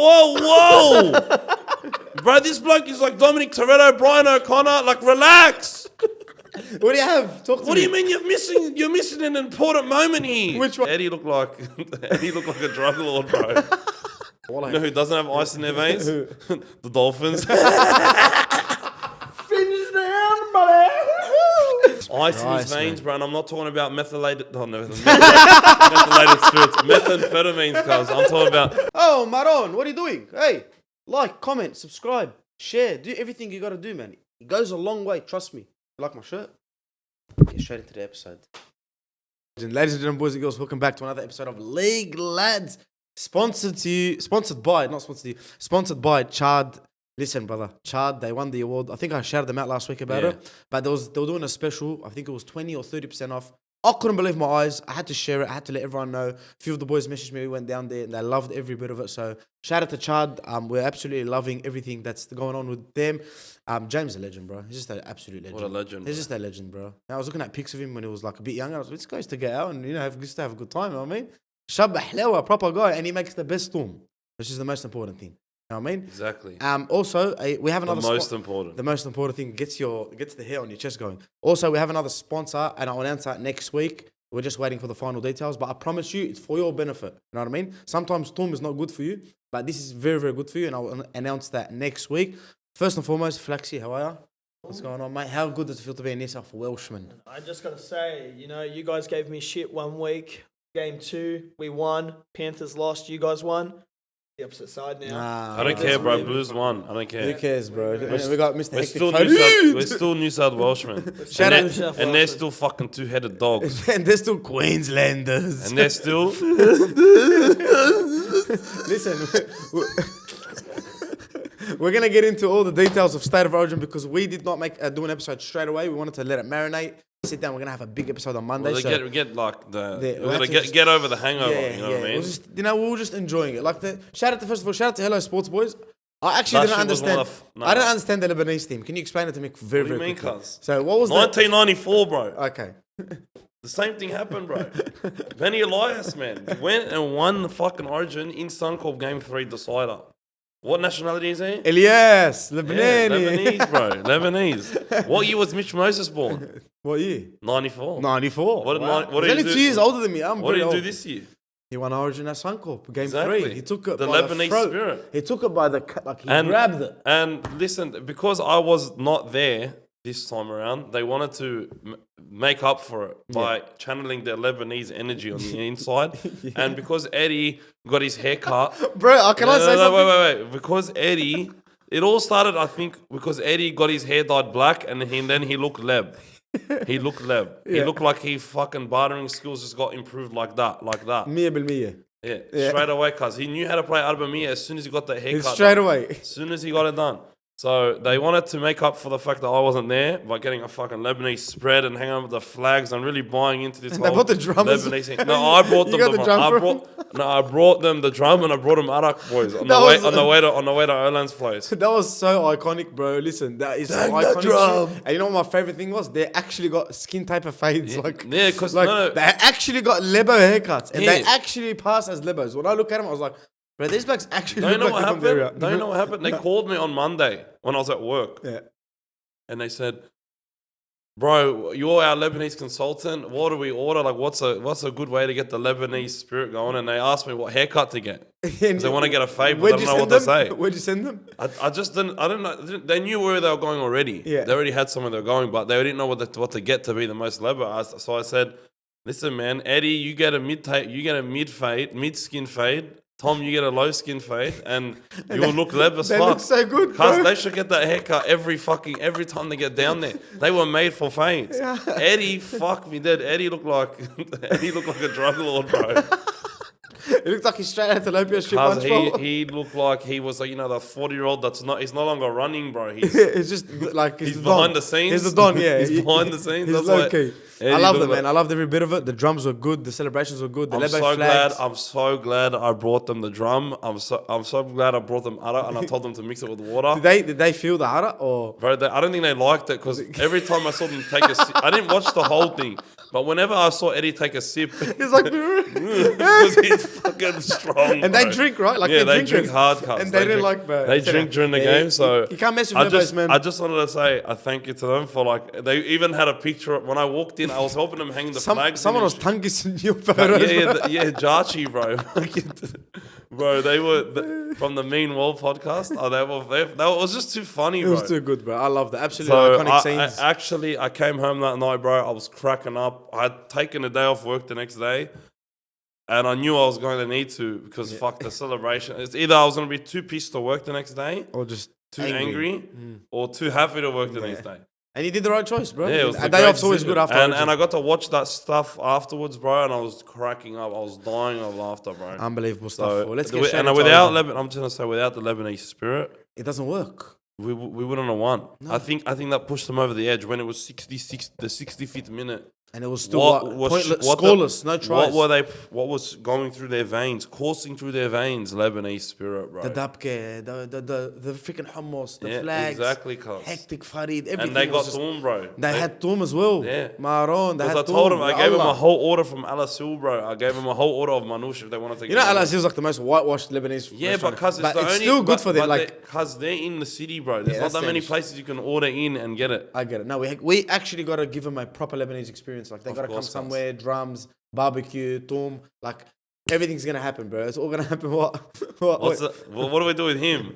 whoa. Bro, this bloke is like Dominic Toretto, Brian O'Connor. Like, relax. What do you have? Talk to me. What do you mean you're missing an important moment here? Which one? Eddie looked like a drug lord, bro. You know who doesn't have ice in their veins? The Dolphins. Finish down, buddy. Ice in his veins, bro. And I'm not talking about methylated spirits, methamphetamines, cuz. I'm talking about. Oh, Maron, what are you doing? Hey, like, comment, subscribe, share, do everything you gotta do, man. It goes a long way, trust me. You like my shirt? Get straight into the episode. Ladies and gentlemen, boys and girls, welcome back to another episode of League Lads. Sponsored by Char'd. Listen, brother, Char'd, they won the award. I think I shouted them out last week about it. But they were doing a special. I think it was 20 or 30% off. I couldn't believe my eyes. I had to share it. I had to let everyone know. A few of the boys messaged me. We went down there and they loved every bit of it. So shout out to Char'd. We're absolutely loving everything that's going on with them. James is a legend, bro. He's just an absolute legend. What a legend. He's just a legend, bro. I was looking at pics of him when he was like a bit younger. I was like, this guy's to get out and, just to have a good time, you know what I mean? Shabba hlewa, proper guy. And he makes the best storm, which is the most important thing. You know what I mean? Exactly. Also, we have another The most important thing gets the hair on your chest going. Also, we have another sponsor, and I'll announce that next week. We're just waiting for the final details, but I promise you, it's for your benefit. You know what I mean? Sometimes Storm is not good for you, but this is very, very good for you, and I'll announce that next week. First and foremost, Flaxy, how are you? What's going on, mate? How good does it feel to be an South Welshman? I just got to say, you guys gave me shit 1 week. Game 2, we won. Panthers lost. You guys won. The opposite side now. Nah, I don't care, bro. Blues won. I don't care. Who cares, bro? We got Mr. We're still New South Welshmen. And they're still fucking two-headed dogs. And they're still Queenslanders. And they're still... Listen, we're going to get into all the details of State of Origin because we did not do an episode straight away. We wanted to let it marinate. Sit down. We're gonna have a big episode on Monday. Well, get over the hangover. You know what I mean? We were just enjoying it. Shout out to Hello Sports Boys. I actually didn't understand. I didn't understand the Lebanese team. Can you explain it to me very, very quickly? What do you mean, cuz? So what was 1994, bro? Okay. The same thing happened, bro. Benny Luais, man, went and won the fucking Origin in Suncorp Game 3 decider. What nationality is he? Elias, Lebanese. Yeah, Lebanese, bro. Lebanese. What year was Mitch Moses born? What year? 94. 94. What He's only 2 years older than me. What did he do this year? He won Origin at Suncorp, Game 3. He took it the by Lebanese the throat. spirit. He took it by the grabbed it. And listen, because I was not there this time around, they wanted to make up for it by channeling their Lebanese energy on the inside. And because Eddie got his hair cut... Bro, I say something? Wait. Because Eddie... It all started, I think, because Eddie got his hair dyed black and then he looked leb. He looked leb. Yeah. He looked like he fucking bartering skills just got improved like that. 100%. Yeah, straight away, cuz. He knew how to play Arbamia as soon as he got that haircut. Straight away. As soon as he got it done. So they wanted to make up for the fact that I wasn't there by getting a fucking Lebanese spread and hanging out with the flags and really buying into this whole they brought the drummers. Lebanese thing. No, I brought them. I brought them the drum and I brought them Arak boys on the way to Erland's place. That was so iconic, bro. Listen, that is so iconic. Shit. And you know what my favorite thing was? They actually got skin taper fades. Because they actually got LEBO haircuts and they actually passed as LEBOs. When I look at them, I was like, bro, these blacks actually Don't you know what happened? Don't you know what happened? They called me on Monday when I was at work. Yeah. And they said, bro, you're our Lebanese consultant. What do we order? What's a good way to get the Lebanese spirit going? And they asked me what haircut to get. Because they want to get a fade, but they don't know what to say. Where'd you send them? I just didn't, I don't know. They knew where they were going already. Yeah. They already had somewhere they were going, but they didn't know what to get to be the most Leba. So I said, listen, man, Eddie, you get a mid-skin fade. Tom, you get a low skin fade and you will look leb as fuck. They look so good, bro. They should get that haircut every time they get down there. They were made for fades. Yeah. Eddie, fuck me dead. Eddie looked like a drug lord, bro. It looked like he's straight out of Tilapia strip. He looked like he was the 40-year-old he's no longer running, bro. It's just like he's behind the scenes. He's the Don, yeah. He's behind the scenes. He's low key. I loved it, man. I loved every bit of it. The drums were good. The celebrations were good. I'm so glad I brought them the drum. I'm so glad I brought them ara and I told them to mix it with water. Did they feel the ara or? Bro, I don't think they liked it because every time I saw them take I didn't watch the whole thing, But whenever I saw Eddie take a sip, He's like, because he's fucking strong. and bro. they drink, right? Like yeah, they drink drink hard cuts. and they didn't like. They drink during the game, so you can't mess with I Lebos, just, man. I just wanted to say a thank you to them for like they even had a picture when I walked in. I was helping them hang the flags. Someone in was and tongue kissing your photos. yeah, Jarchi, bro. Bro, they were from the Mean Wall podcast. Oh, it was just too funny, It bro. was too good, bro. I love the absolutely So iconic scenes. I came home that night, bro. I was cracking up. I had taken a day off work the next day, and I knew I was going to need to because fuck the celebration. It's either I was going to be too pissed to work the next day, or just too angry, or too happy to work the next day. And you did the right choice, bro. Yeah, it was a a day great off's always decision. good after. And I got to watch that stuff afterwards, bro, and I was cracking up. I was dying of laughter, bro. Unbelievable stuff. So, Well, let's the- get straight and into without Origin. I'm just gonna say without the Lebanese spirit, It doesn't work. we wouldn't have won. I think that pushed them over the edge when it was 66, the 65th minute. And it was still pointless, scoreless, no tries. What was going through their veins, coursing through their veins? Lebanese spirit, bro. The dabke, the freaking hummus, the flags, exactly, cuz. hectic Farid, everything. And they got was just, Toom, bro. They had Toom as well. Yeah. Maron, they had Because I Toom. told him, I gave him a Allah. whole order from Al Asil, bro. I gave him a whole order of Manouche if they wanted to. You know, Al Aziz's like the most whitewashed Lebanese. Yeah, restaurant. because but it's still good for them. Like, because they're in the city, bro. There's not that's that the many issue. places you can order in and get it. I get it. No, we actually got to give them a proper Lebanese experience. Like, they got to come course, guys. somewhere, drums, barbecue, Toom. Like, everything's gonna happen, bro. It's all gonna happen. What What do we do with him?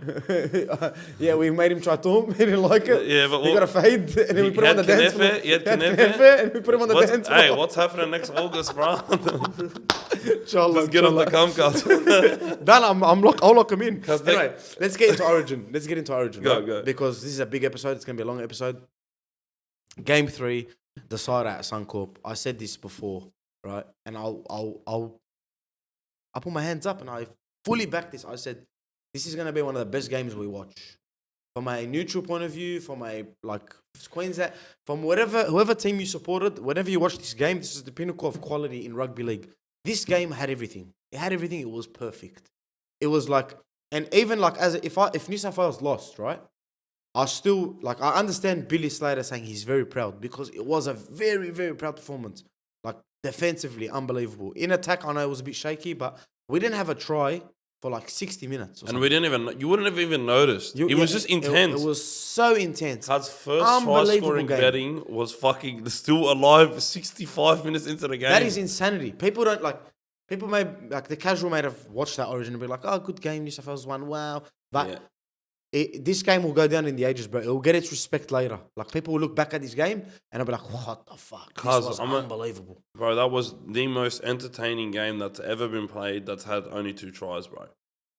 yeah, we made him try Toom. He didn't like it. Yeah, but he got a fade, and then we put him on the dance floor. He had Knefe, and we put him on the dance floor. Hey, what's happening next August, bro? Inshallah, Let's get on the Comcast. Dan, I'll lock him in. 'Cause they- Anyway, let's get into Origin. Go, right? go. Because this is a big episode. It's gonna be a long episode. Game 3, decided at Suncorp. I said this before, right? And I'll put my hands up and I fully back this. I said this is gonna be one of the best games we watch. From a neutral point of view, from a Queensland, from whoever team you supported, whenever you watch this game, this is the pinnacle of quality in rugby league. This game had everything. It had everything. It was perfect. It was like, and even like if New South Wales lost, right? I still I understand Billy Slater saying he's very proud because it was a very, very proud performance. Like defensively, unbelievable. In attack, I know it was a bit shaky, but we didn't have a try for like 60 minutes. And we didn't even, you wouldn't have even noticed. It was just intense. It was so intense. Cuz first try scoring betting was fucking still alive 65 minutes into the game. That is insanity. People don't people may, the casual may have watched that Origin and be like, oh, good game, New South Wales won, wow. But this game will go down in the ages, bro. It will get its respect later. Like, people will look back at this game and they'll be like, what the fuck? This was unbelievable. Bro, that was the most entertaining game that's ever been played that's had only 2 tries, bro.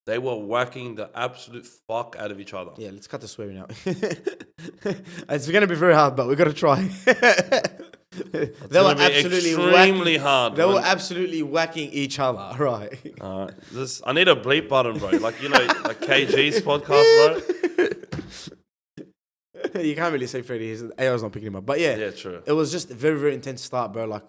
They were whacking the absolute fuck out of each other. Yeah, let's cut the swearing out. It's going to be very hard, but we've got to try. They were absolutely extremely hard. They were absolutely whacking each other, right? I need a bleep button, bro. Like, you know, like KG's podcast, bro. You can't really say Freddie. AI's not picking him up. But yeah, true. It was just a very, very intense start, bro. Like,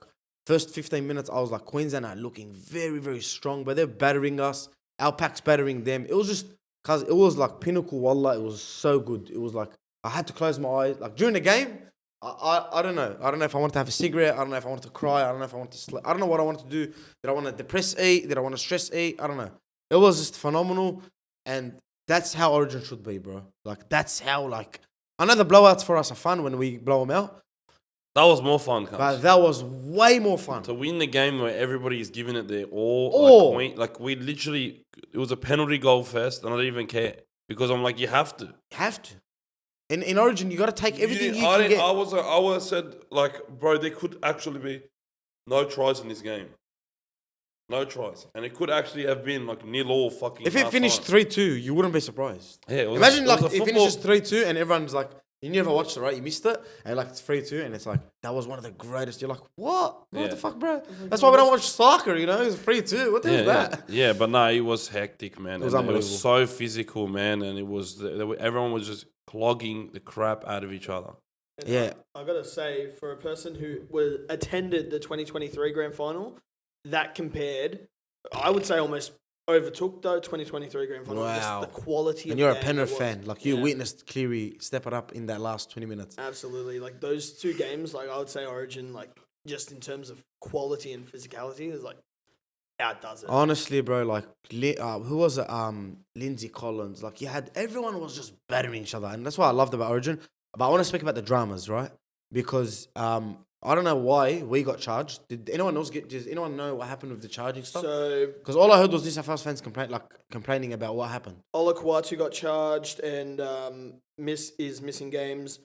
first 15 minutes, I was like, Queensland are looking very, very strong, but they're battering us. Our pack's battering them. It was just, cause it was like pinnacle, wallah. It was so good. It was like, I had to close my eyes. Like, during the game, I don't know. I don't know if I wanted to have a cigarette. I don't know if I wanted to cry. I don't know if I wanted to sleep. I don't know what I wanted to do. Did I want to depress eat? Did I want to stress eat? I don't know. It was just phenomenal. And that's how Origin should be, bro. Like, that's how, like, I know the blowouts for us are fun when we blow them out. That was more fun, cuz. But that was way more fun. To win the game where everybody is giving it their all. Like, we literally, it was a penalty goal first, and I didn't even care. Because I'm like, you have to. You have to. In Origin, you got to take everything you can get. I was said, like, bro, there could actually be no tries in this game. No tries. And it could actually have been, like, 0-0 fucking. If it finished 3-2, you wouldn't be surprised. Yeah, imagine, like, it finishes 3-2 and everyone's like, you never watched it, right? You missed it. And, like, it's 3-2 and it's like, that was one of the greatest. You're like, what? What the fuck, bro? That's why we don't watch soccer, you know? It's 3-2. What the hell is that? Yeah, but no, it was hectic, man. It was unbelievable. unbelievable. It was so physical, man. And it was, everyone was just clogging the crap out of each other. And Yeah. I got to say, for a person who attended the 2023 grand final, that compared, I would say almost overtook the 2023 grand final. Wow. Just the quality And of you're a game Penrith it was. fan. Like, you witnessed Cleary step it up in that last 20 minutes. Absolutely. Like, those 2 games, like, I would say Origin, like, just in terms of quality and physicality, is like outdoes it. Honestly, bro, like who was it? Lindsay Collins. Like you had everyone was just battering each other, and that's what I loved about Origin. But I want to speak about the dramas, right? Because I don't know why we got charged. Did anyone else does anyone know what happened with the charging stuff? So, because all I heard was New South Wales fans complaining about what happened. Ola Kawatu got charged and is missing games.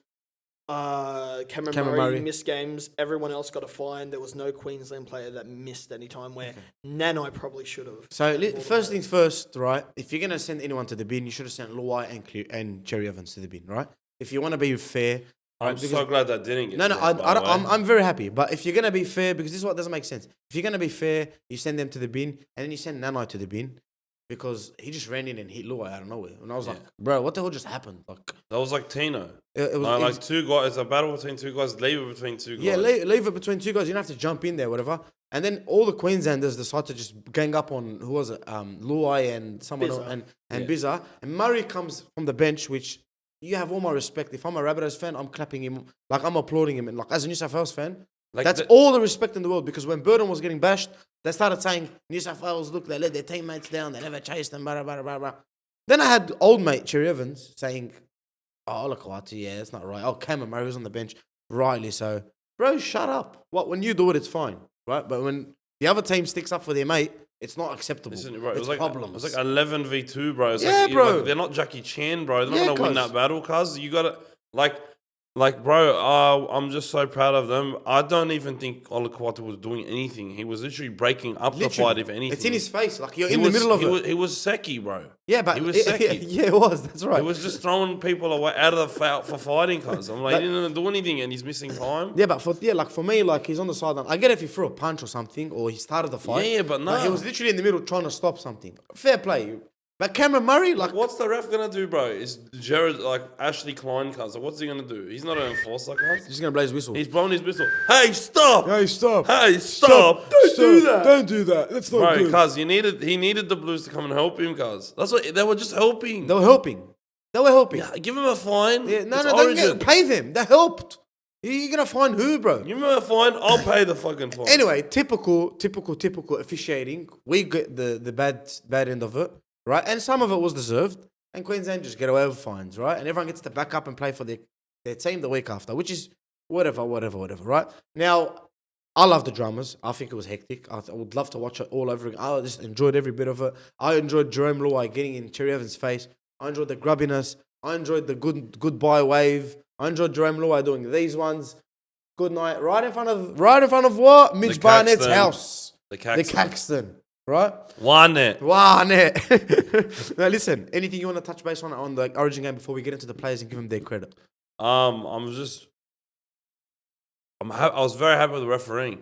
Cameron Murray missed games. Everyone else got a fine. There was no Queensland player that missed any time where Nanai probably should have. So first things first, right? If you're gonna send anyone to the bin, you should have sent Luais and Cherry Evans to the bin, right? If you want to be fair. I'm so glad that didn't get I'm very happy. But if you're going to be fair, because this is what doesn't make sense. If you're going to be fair, you send them to the bin, and then you send Nanai to the bin, because he just ran in and hit Luais out of nowhere. And I was like, bro, what the hell just happened? Like that was like Tino. It was like two guys. It's a battle between two guys. Leave it between two guys. Yeah, leave it between two guys. You don't have to jump in there, whatever. And then all the Queenslanders decide to just gang up on, who was it? Luais and someone else, and Bizza. And Murray comes from the bench, which... You have all my respect. If I'm a Rabbitohs fan, I'm clapping him, like I'm applauding him. And like as a New South Wales fan, like that's all the respect in the world. Because when Burden was getting bashed, they started saying, New South Wales, look, they let their teammates down. They never chased them, blah, blah, blah, blah. Then I had old mate Cherry Evans saying, oh, look, yeah, that's not right. Oh, Cameron Murray was on the bench. Rightly so. Bro, shut up. What? When you do it, it's fine, right? But when the other team sticks up for their mate, it's not acceptable. Listen, bro, it's problems. It was like 11 v 2, bro. It's bro. Like, they're not Jackie Chan, bro. They're not gonna win that battle, cuz you gotta bro. I'm just so proud of them. I don't even think Ola Kawatu was doing anything. He was literally breaking up the fight, if anything. It's in his face, like you're in the middle of it. He was Seki, bro. Yeah, but he was Seki. Yeah, it was. That's right. He was just throwing people away out of the fight for fighting, cuz I'm like, he didn't do anything, and he's missing time. Yeah, but for me, like he's on the sideline. I get if he threw a punch or something, or he started the fight. Yeah, but no, like, he was literally in the middle trying to stop something. Fair play. But Cameron Murray, like... What's the ref going to do, bro? Is Jared, like, Ashley Klein, cuz? Like, what's he going to do? He's not an enforcer, cuz. He's just going to blow his whistle. He's blowing his whistle. Hey, stop! Hey, stop! Hey, stop! Don't do that! Don't do that. That's not good. Bro, cuz, he needed the Blues to come and help him, cuz. That's what... They were just helping. They were helping. Yeah, give him a fine. Yeah, no, pay them. They helped. You're going to find who, bro? Give him a fine. I'll pay the fucking fine. Anyway, typical officiating. We get the bad end of it. Right, and some of it was deserved, and Queensland just get away with fines, right? And everyone gets to back up and play for their team the week after, which is whatever, right? Now, I love the dramas. I think it was hectic. I would love to watch it all over again. I just enjoyed every bit of it. I enjoyed Jarome Luais getting in Cherry Evans' face. I enjoyed the grubbiness. I enjoyed the goodbye wave. I enjoyed Jarome Luais doing these ones. Goodnight, right in front of what? Mitch Barnett's house. The Caxton. Right? One it. Now listen, anything you want to touch base on the Origin game before we get into the players and give them their credit? I was very happy with the refereeing.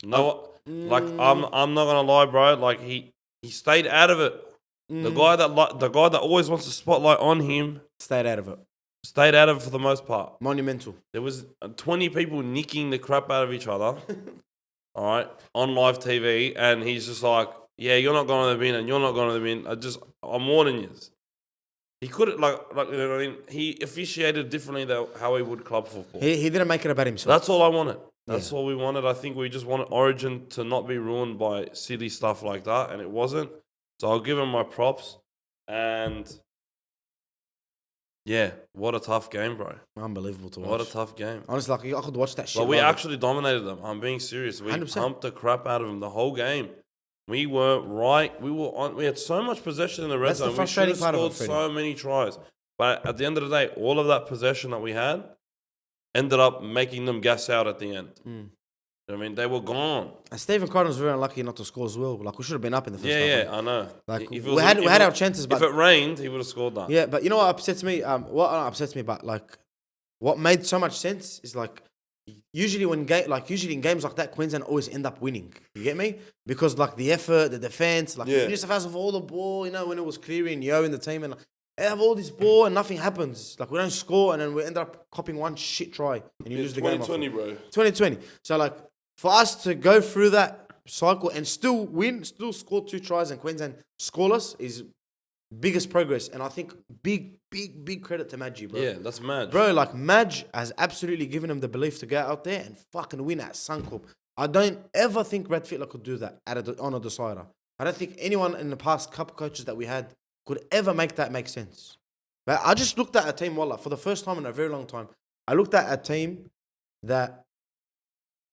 No, like I'm not gonna lie, bro. Like he stayed out of it. The guy that always wants the spotlight on him stayed out of it. Stayed out of it for the most part. Monumental. There was 20 people nicking the crap out of each other. All right, on live TV, and he's just like, yeah, you're not going to the bin, and you're not going to the bin. I'm warning you. He could like you know what I mean. He officiated differently than how he would club football. He didn't make it about himself. That's all I wanted. That's all we wanted. I think we just wanted Origin to not be ruined by silly stuff like that, and it wasn't. So I'll give him my props. And yeah, what a tough game, bro. Unbelievable to watch. What a tough game. Honestly, like, I could watch that shit. But we actually dominated them. I'm being serious. We 100%. pumped the crap out of them the whole game. We were right. We had so much possession in the red zone. The frustrating part of it, scored so many tries. But at the end of the day, all of that possession that we had ended up making them gas out at the end. I mean, they were gone. And Stephen Crichton was very unlucky not to score as well. Like, we should have been up in the first half. Yeah, I know. Like, we had our chances, but if it rained, he would have scored that. Yeah, but you know what upsets me? But like, what made so much sense is like, usually in games like that, Queensland always end up winning. You get me? Because like the effort, the defense, like New South Wales have all the ball. You know, when it was Cleary and Yo in the team, and like, they have all this ball and nothing happens. Like, we don't score, and then we end up copying one shit try, and you lose the game. 2020, bro. 2020. So like, for us to go through that cycle and still win, still score 2 tries and Queensland scoreless is biggest progress. And I think big credit to Madgy, bro. Yeah, that's mad. Bro, like Madge has absolutely given him the belief to go out there and fucking win at Suncorp. I don't ever think Brad Fittler could do that on a decider. I don't think anyone in the past couple coaches that we had could ever make that make sense. But I just looked at a team, wallah, for the first time in a very long time. I looked at a team that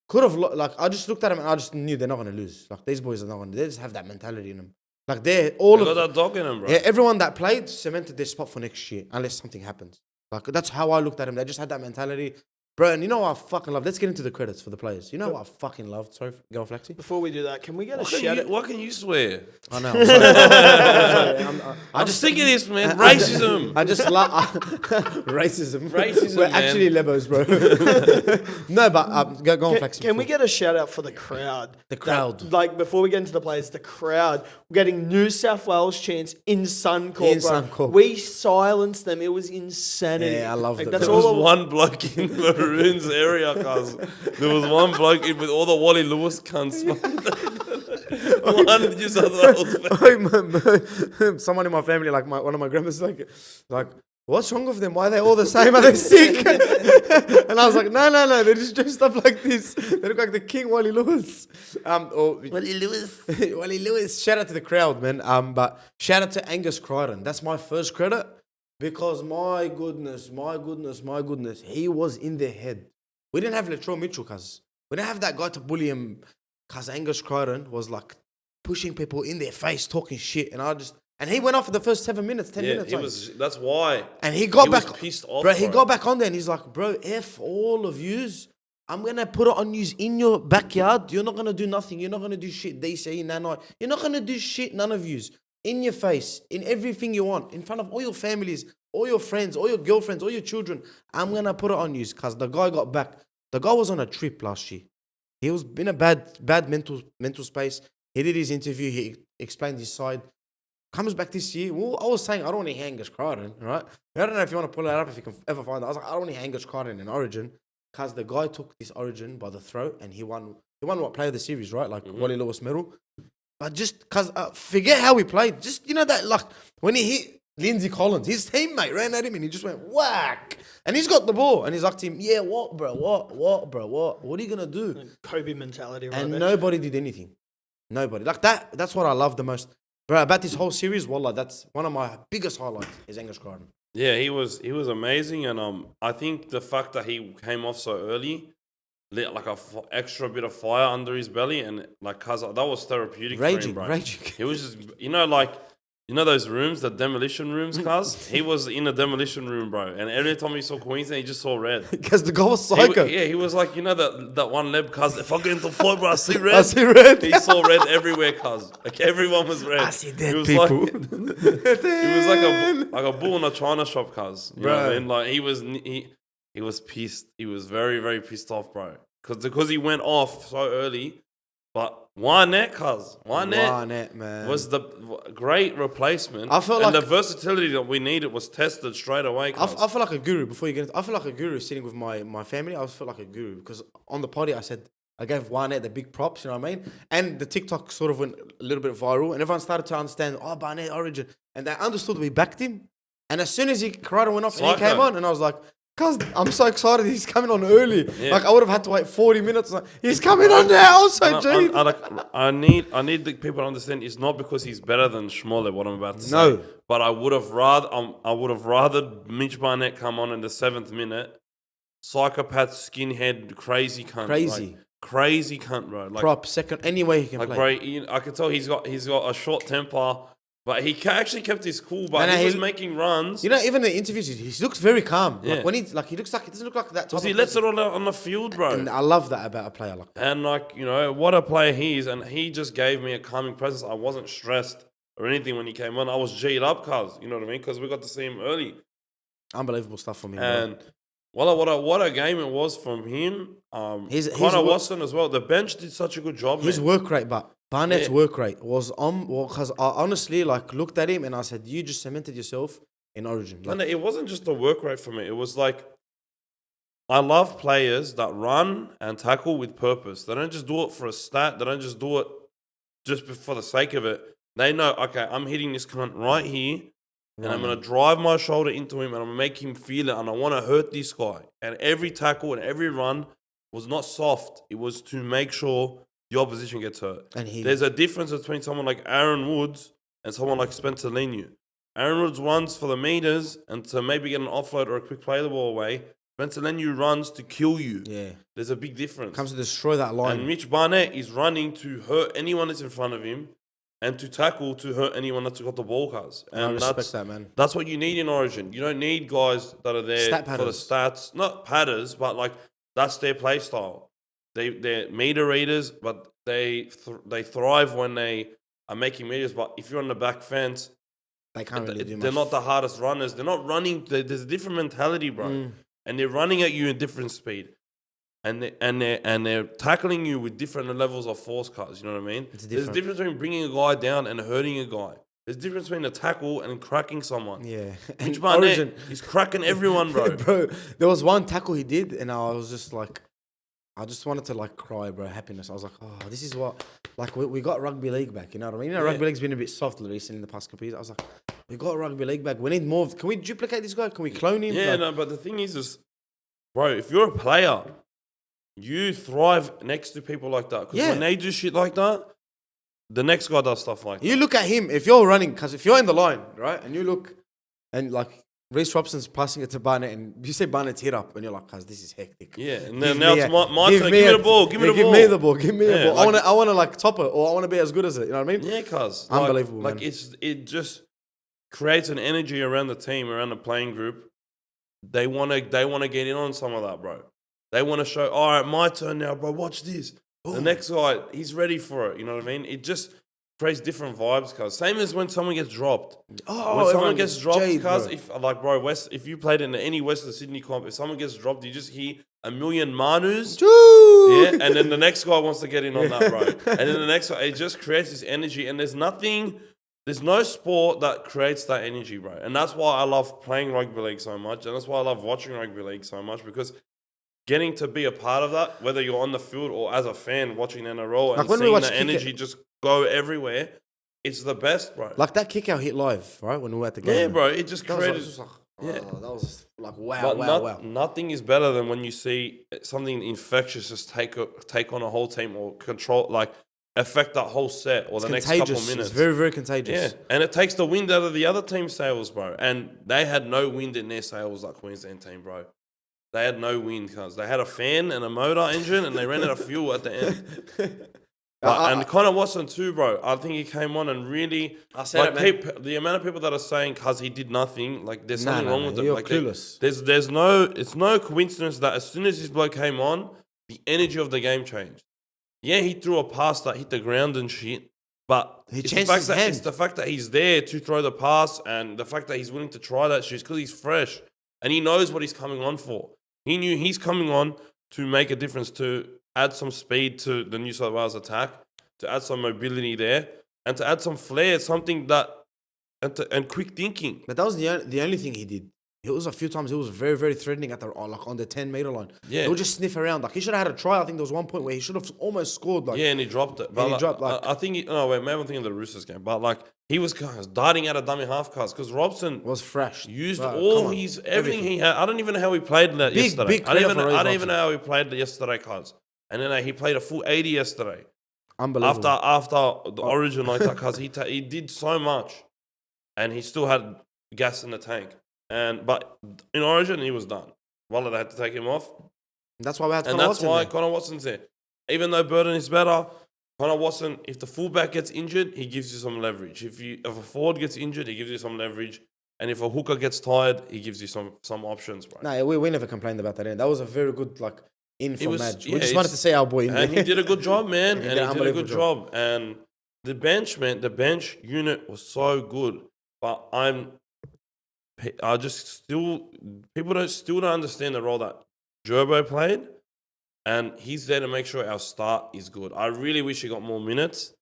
could have, I just looked at them and I just knew they're not going to lose. Like, these boys are not going to, they just have that mentality in them. Like, they got that dog in them, bro. Yeah, everyone that played cemented their spot for next year, unless something happens. Like, that's how I looked at them. They just had that mentality. Bro, and you know what I fucking love? Let's get into the credits for the players. You know what I fucking loved? Sorry, go on, Flexi. Before we do that, can we get a shout out? What can you swear? I know. I'm sorry. I just think of this, man. Racism. I just love racism. Racism, We're man. actually Lebos, bro. No, but go on, Flexi. Can we get a shout out for the crowd? The crowd. Like, before we get into the players, the crowd. We're getting New South Wales chants in Suncorp. In Suncorp. We silenced them. It was insanity. Yeah, I loved it. That's There was all. one bloke in Maroon's area, cuz. There was one bloke in with all the Wally Lewis cunts. One New South Wales. Someone in my family, like one of my grandmas, like, what's wrong with them? Why are they all the same? Are they sick? And I was like, no, they're just dressed up like this. They look like the King Wally Lewis. Wally Lewis. Wally Lewis. Shout out to the crowd, man. But shout out to Angus Crichton. That's my first credit because my goodness, he was in their head. We didn't have Latrell Mitchell, cuz. We didn't have that guy to bully him, cuz Angus Crichton was like pushing people in their face, talking shit, and he went off for the first 7 minutes, 10 minutes. That's why. And he got back. Was pissed off, bro. He got back on there and he's like, bro, F all of yous. I'm going to put it on yous in your backyard. You're not going to do nothing. You're not going to do shit. They say, no. You're not going to do shit, none of yous. In your face, in everything you want, in front of all your families, all your friends, all your girlfriends, all your children. I'm going to put it on yous because the guy got back. The guy was on a trip last year. He was in a bad mental space. He did his interview. He explained his side. Comes back this year. Well, I was saying I don't want to hear Angus Crichton, right? I don't know if you want to pull it up, if you can ever find it. I was like, I don't want to hear Angus Crichton in Origin because the guy took this Origin by the throat and he won what player of the series, right? Like Wally Lewis medal. But just because forget how he played. Just that like when he hit Lindsay Collins, his teammate ran at him and he just went whack. And he's got the ball and he's like to him, yeah, what, bro? What are you gonna do? Kobe mentality, right? And there. nobody did anything. Nobody. Like that. That's what I love the most. Bro, about this whole series, wallah, that's one of my biggest highlights is Angus Crichton. Yeah, he was amazing, and I think the fact that he came off so early lit like a extra bit of fire under his belly, and like cause that was therapeutic for him, bro. Raging. He was just those rooms, the demolition rooms, cuz he was in a demolition room, bro. And every time he saw Queensland, he just saw red. Because the guy was psycho. He was like, that one leb, cuz if I get into the fight, bro, I see red. I see red. He saw red everywhere, cuz. Like everyone was red. I see dead he was people. He was like a bull in a china shop, cuz. You know what I mean? Like he was pissed. He was very, very pissed off, bro. Because he went off so early. But Barnetts, Barnetts, man, was the great replacement. I felt and like the versatility that we needed was tested straight away. I feel like a guru before you get into. I feel like a guru sitting with my family. I felt like a guru because on the party I gave Barnetts the big props. You know what I mean? And the TikTok sort of went a little bit viral, and everyone started to understand. Oh, Barnetts Origin, and they understood we backed him. And as soon as Crichton went off and he came on, and I was like, cuz I'm so excited he's coming on early. Yeah. Like I would have had to wait 40 minutes. Like, he's coming on now. So I need the people to understand it's not because he's better than Schmoller, what I'm about to say. But I would have rather Mitch Barnetts come on in the 7th minute. Psychopath, skinhead, crazy cunt. Crazy cunt, bro. Like, prop, second, any way he can play. Bro, I can tell he's got a short temper. But he actually kept his cool, but he was making runs. You know, even in the interviews, he looks very calm. Yeah. Like when he looks like, he doesn't look like that. Because he lets it all out on the field, bro. And I love that about a player like that. And like, what a player he is. And he just gave me a calming presence. I wasn't stressed or anything when he came on. I was G'd up, cuz, you know what I mean? Because we got to see him early. Unbelievable stuff from him. And what a game it was from him. Connor Watson as well. The bench did such a good job. His work rate, but Barnett's work rate was on, because I honestly looked at him and I said, you just cemented yourself in Origin. No, it wasn't just the work rate for me. It was like, I love players that run and tackle with purpose. They don't just do it for a stat. They don't just do it just for the sake of it. They know, okay, I'm hitting this cunt right here, and I'm going to drive my shoulder into him, and I'm going to make him feel it, and I want to hurt this guy. And every tackle and every run was not soft. It was to make sure the opposition gets hurt. And there's a difference between someone like Aaron Woods and someone like Spencer Leniu. Aaron Woods runs for the meters and to maybe get an offload or a quick play the ball away. Spencer Leniu runs to kill you. Yeah. There's a big difference. Comes to destroy that line. And Mitch Barnett is running to hurt anyone that's in front of him and to tackle to hurt anyone that's got the ball, cuz. And I respect that, man. That's what you need in Origin. You don't need guys that are there for the stats. Not padders, but like that's their play style. They're meter readers, but they thrive when they are making meters. But if you're on the back fence, they can't really do much. They're not the hardest runners. They're not running. There's a different mentality, bro. And they're running at you in different speed. And they're tackling you with different levels of force cuts. You know what I mean? There's a difference between bringing a guy down and hurting a guy. There's a difference between a tackle and cracking someone. Yeah. Mitch Barnett, he's cracking everyone, bro. Bro, there was one tackle he did, and I was just like, I just wanted to like cry, bro. Happiness. I was like, oh, this is what, like, we got rugby league back. You know what I mean? You know, rugby league's been a bit soft recently in the past couple of years. I was like, we got rugby league back. We need more. Can we duplicate this guy? Can we clone him? Yeah, no, but the thing is, bro, if you're a player, you thrive next to people like that. Because when they do shit like that, the next guy does stuff like that. You look at him, if you're running, because if you're in the line, right, and you look, and like, Reece Robson's passing it to Barnett, and you say Barnett's hit up, and you're like, cuz this is hectic. Yeah, and then now it's my turn. Give me the ball. Give me the ball. Give me the ball. Give me the ball. I want to like top it, or I want to be as good as it. You know what I mean? Yeah, cuz. Unbelievable, man. Like it just creates an energy around the team, around the playing group. They want to get in on some of that, bro. They want to show, all right, my turn now, bro. Watch this. Ooh. The next guy, he's ready for it. You know what I mean? It just creates different vibes, cuz. Same as when someone gets dropped. Oh, when someone gets dropped, cuz, if you played in any Western Sydney comp, if someone gets dropped, you just hear a million Manus. Yeah, and then the next guy wants to get in on that, bro. And then the next guy, it just creates this energy. And there's no sport that creates that energy, bro. And that's why I love playing rugby league so much. And that's why I love watching rugby league so much, because getting to be a part of that, whether you're on the field or as a fan watching NRL and seeing the energy just go everywhere, it's the best, bro. Like that kick out hit live, right? When we were at the game. Yeah, bro. It just created... that was like, wow. Nothing is better than when you see something infectious just take on a whole team or control, like affect that whole set or the next couple minutes. It's very, very contagious. Yeah, and it takes the wind out of the other team's sails, bro. And they had no wind in their sails, like Queensland team, bro. They had no wind, because they had a fan and a motor engine, and they ran out of fuel at the end. And Connor Watson too, bro. I think he came on and really... the amount of people that are saying, because he did nothing, like there's something wrong with it. You're like clueless. It's no coincidence that as soon as this bloke came on, the energy of the game changed. Yeah, he threw a pass that hit the ground and shit, but it's the fact that he's there to throw the pass, and the fact that he's willing to try that shit, because he's fresh and he knows what he's coming on for. He knew he's coming on to make a difference, to add some speed to the New South Wales attack, to add some mobility there, and to add some flair, something that, and quick thinking. But that was the only thing he did. It was a few times. It was very, very threatening at on the 10-meter line. Yeah, he would just sniff around. Like he should have had a try. I think there was one point where he should have almost scored. Like and he dropped it. But I think maybe I'm thinking of the Roosters game. But like he was darting out of dummy half cars, because Robson was fresh. Used everything he had. I don't even know how he played that yesterday. I don't even know how he played yesterday, cuz. And then he played a full 80 yesterday. Unbelievable. After the Origin like that, cuz he did so much, and he still had gas in the tank. But in Origin, he was done. They had to take him off. That's why we had Connor Watson. And that's why Connor Watson's there. Even though Burden is better, Connor Watson, if the fullback gets injured, he gives you some leverage. If a forward gets injured, he gives you some leverage. And if a hooker gets tired, he gives you some options, bro. No, we never complained about that. That was a very good match. We just wanted to say our boy in there. And he did a good job, man. He did a good job. And the bench unit was so good. But people still don't understand the role that Jurbo played, and he's there to make sure our start is good. I really wish he got more minutes,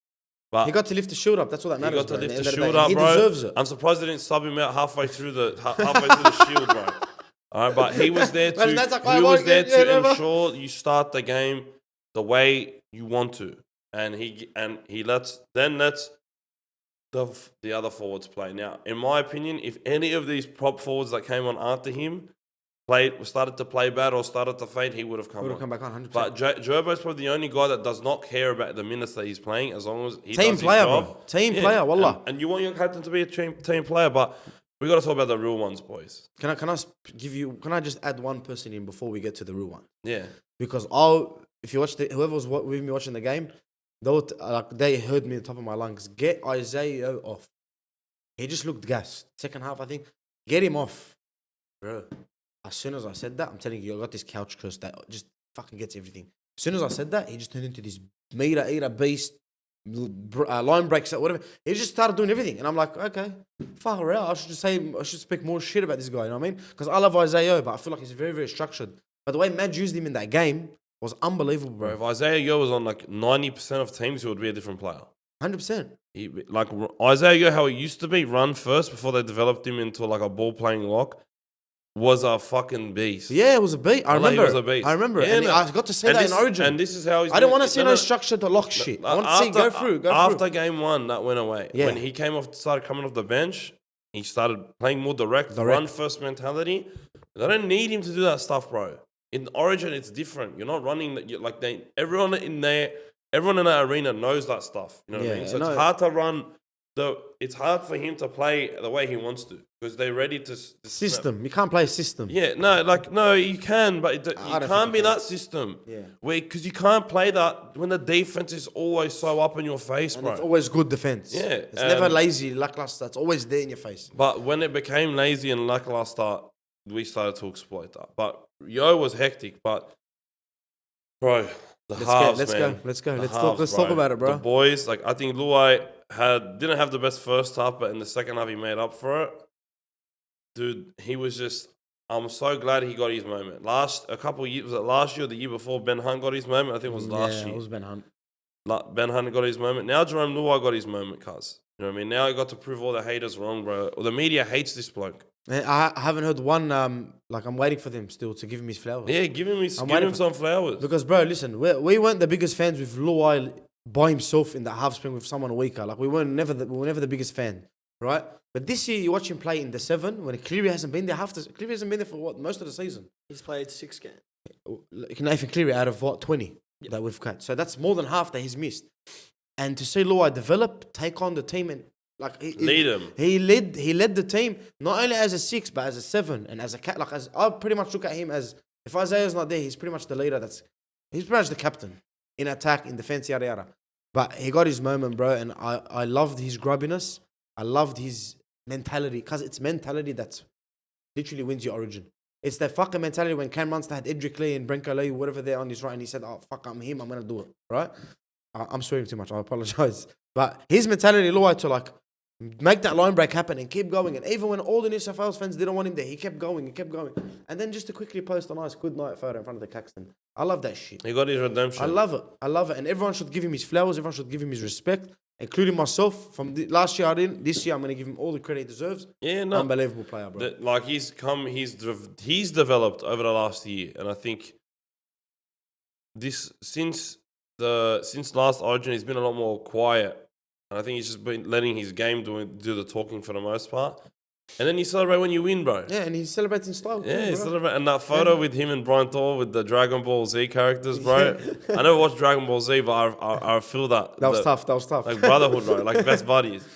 but he got to lift the shield up. That's what that matters. He got to lift the shield up, bro. He deserves it. I'm surprised they didn't sub him out halfway through the shield, bro. All right, but he was there to ensure you start the game the way you want to, and he lets the other forwards play. Now, in my opinion, if any of these prop forwards that came on after him started to play bad or started to fade, he would have come back on 100%. But Jurbo's probably the only guy that does not care about the minutes that he's playing as long as he team does player, his job. bro. Team player, wallah. And you want your captain to be a team player, but we got to talk about the real ones, boys. Can I just add one person in before we get to the real one? Yeah. Because if you watch whoever was with me watching the game, they heard me at the top of my lungs. Get Isaiah off. He just looked gassed. Second half, I think. Get him off, bro. As soon as I said that, I'm telling you, I got this couch curse that just fucking gets everything. As soon as I said that, he just turned into this meter eater beast, line breaks, whatever. He just started doing everything, and I'm like, okay, fuck around. I should speak more shit about this guy. You know what I mean? Because I love Isaiah, but I feel like he's very, very structured. But the way Madge used him in that game was unbelievable, bro. If Isaiah Yo was on like 90% of teams, he would be a different player. 100%. Like Isaiah Yo, how he used to be, run first before they developed him into like a ball playing lock, was a fucking beast. Yeah, it was a beast. I remember. He was a beast. I remember. Yeah, and I got to say that in Origin. And this is how he's. I don't want to see no structured lock shit. I want to see go through. After game one, that went away. Yeah. When he started coming off the bench, he started playing more direct. Run first mentality. They don't need him to do that stuff, bro. In Origin, it's different. You're not running everyone in that arena knows that stuff. You know what I mean? So it's hard to run. It's hard for him to play the way he wants to because they're ready to system. You can't play a system. Yeah, no, you can, but you can't be that system. Yeah, because you can't play that when the defense is always so up in your face, and bro. It's always good defense. Yeah, it's never lazy, lackluster. It's always there in your face. But when it became lazy and lackluster, we started to exploit that. But Yo was hectic, but bro, let's go. Let's talk about it, bro. The boys, like I think Luais didn't have the best first half, but in the second half he made up for it. Dude, he was just. I'm so glad he got his moment. Was it last year or the year before Ben Hunt got his moment? I think it was last year. It was Ben Hunt. Ben Hunt got his moment. Now Jarome Luais got his moment, cuz. You know what I mean? Now he got to prove all the haters wrong, bro. The media hates this bloke. I haven't heard one, I'm waiting for them still to give him his flowers. Yeah, give him some flowers. Because, bro, listen, we weren't the biggest fans with Luais by himself in the half spring with someone weaker. Like, we were never the biggest fan, right? But this year, you watch him play in the 7 when Cleary hasn't been there. Cleary hasn't been there for most of the season. He's played 6 games. Nathan Cleary out of 20 that we've cut. So that's more than half that he's missed. And to see Luais develop, take on the team and lead him. He led the team not only as a 6 but as a 7 and as a cat. I pretty much look at him as if Isaiah's not there, he's pretty much the leader. He's pretty much the captain in attack, in defense, yada yada. But he got his moment, bro, and I loved his grubbiness. I loved his mentality because it's mentality that literally wins your Origin. It's that fucking mentality when Cam Munster had Edric Lee and Brenko Lee, whatever they're on his right, and he said, "Oh fuck, I'm him. I'm gonna do it." Right? I'm swearing too much. I apologize. But his mentality, Luais, to make that line break happen and keep going. And even when all the New South Wales fans didn't want him there, he kept going. And then just to quickly post a nice Goodnight photo in front of the Caxton. I love that shit. He got his redemption. I love it. And everyone should give him his flowers. Everyone should give him his respect, including myself. From last year I didn't. This year I'm going to give him all the credit he deserves. Yeah, no. Unbelievable player, bro. He's developed over the last year. And I think since last Origin, he's been a lot more quiet. And I think he's just been letting his game do the talking for the most part. And then you celebrate when you win, bro. Yeah, and he celebrates in style. Yeah, he celebrates. And that photo with him and Brian Thor with the Dragon Ball Z characters, bro. I never watched Dragon Ball Z, but I feel that. That was tough. Like brotherhood, bro. Like best buddies.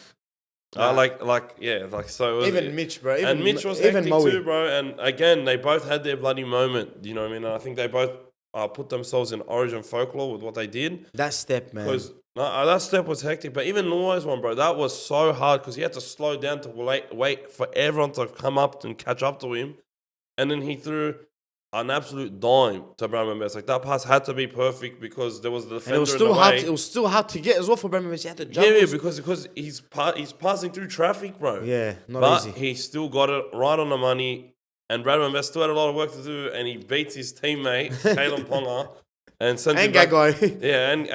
So. Even Mitch, bro. And Mitch was hectic too, bro. And again, they both had their bloody moment. You know what I mean? And I think they both put themselves in Origin folklore with what they did. That step, man. Because that step was hectic. But even Luais one, bro, that was so hard because he had to slow down to wait for everyone to come up and catch up to him. And then he threw an absolute dime to Bradman. Like, that pass had to be perfect because there was the defender in the way. It was still hard to get as well for Bradman. He had to jump. Yeah, because he's passing through traffic, bro. Yeah, not easy. But he still got it right on the money. And Bradman still had a lot of work to do, and he beats his teammate, Kalen Ponga, and sent him back. Gagai. Yeah, and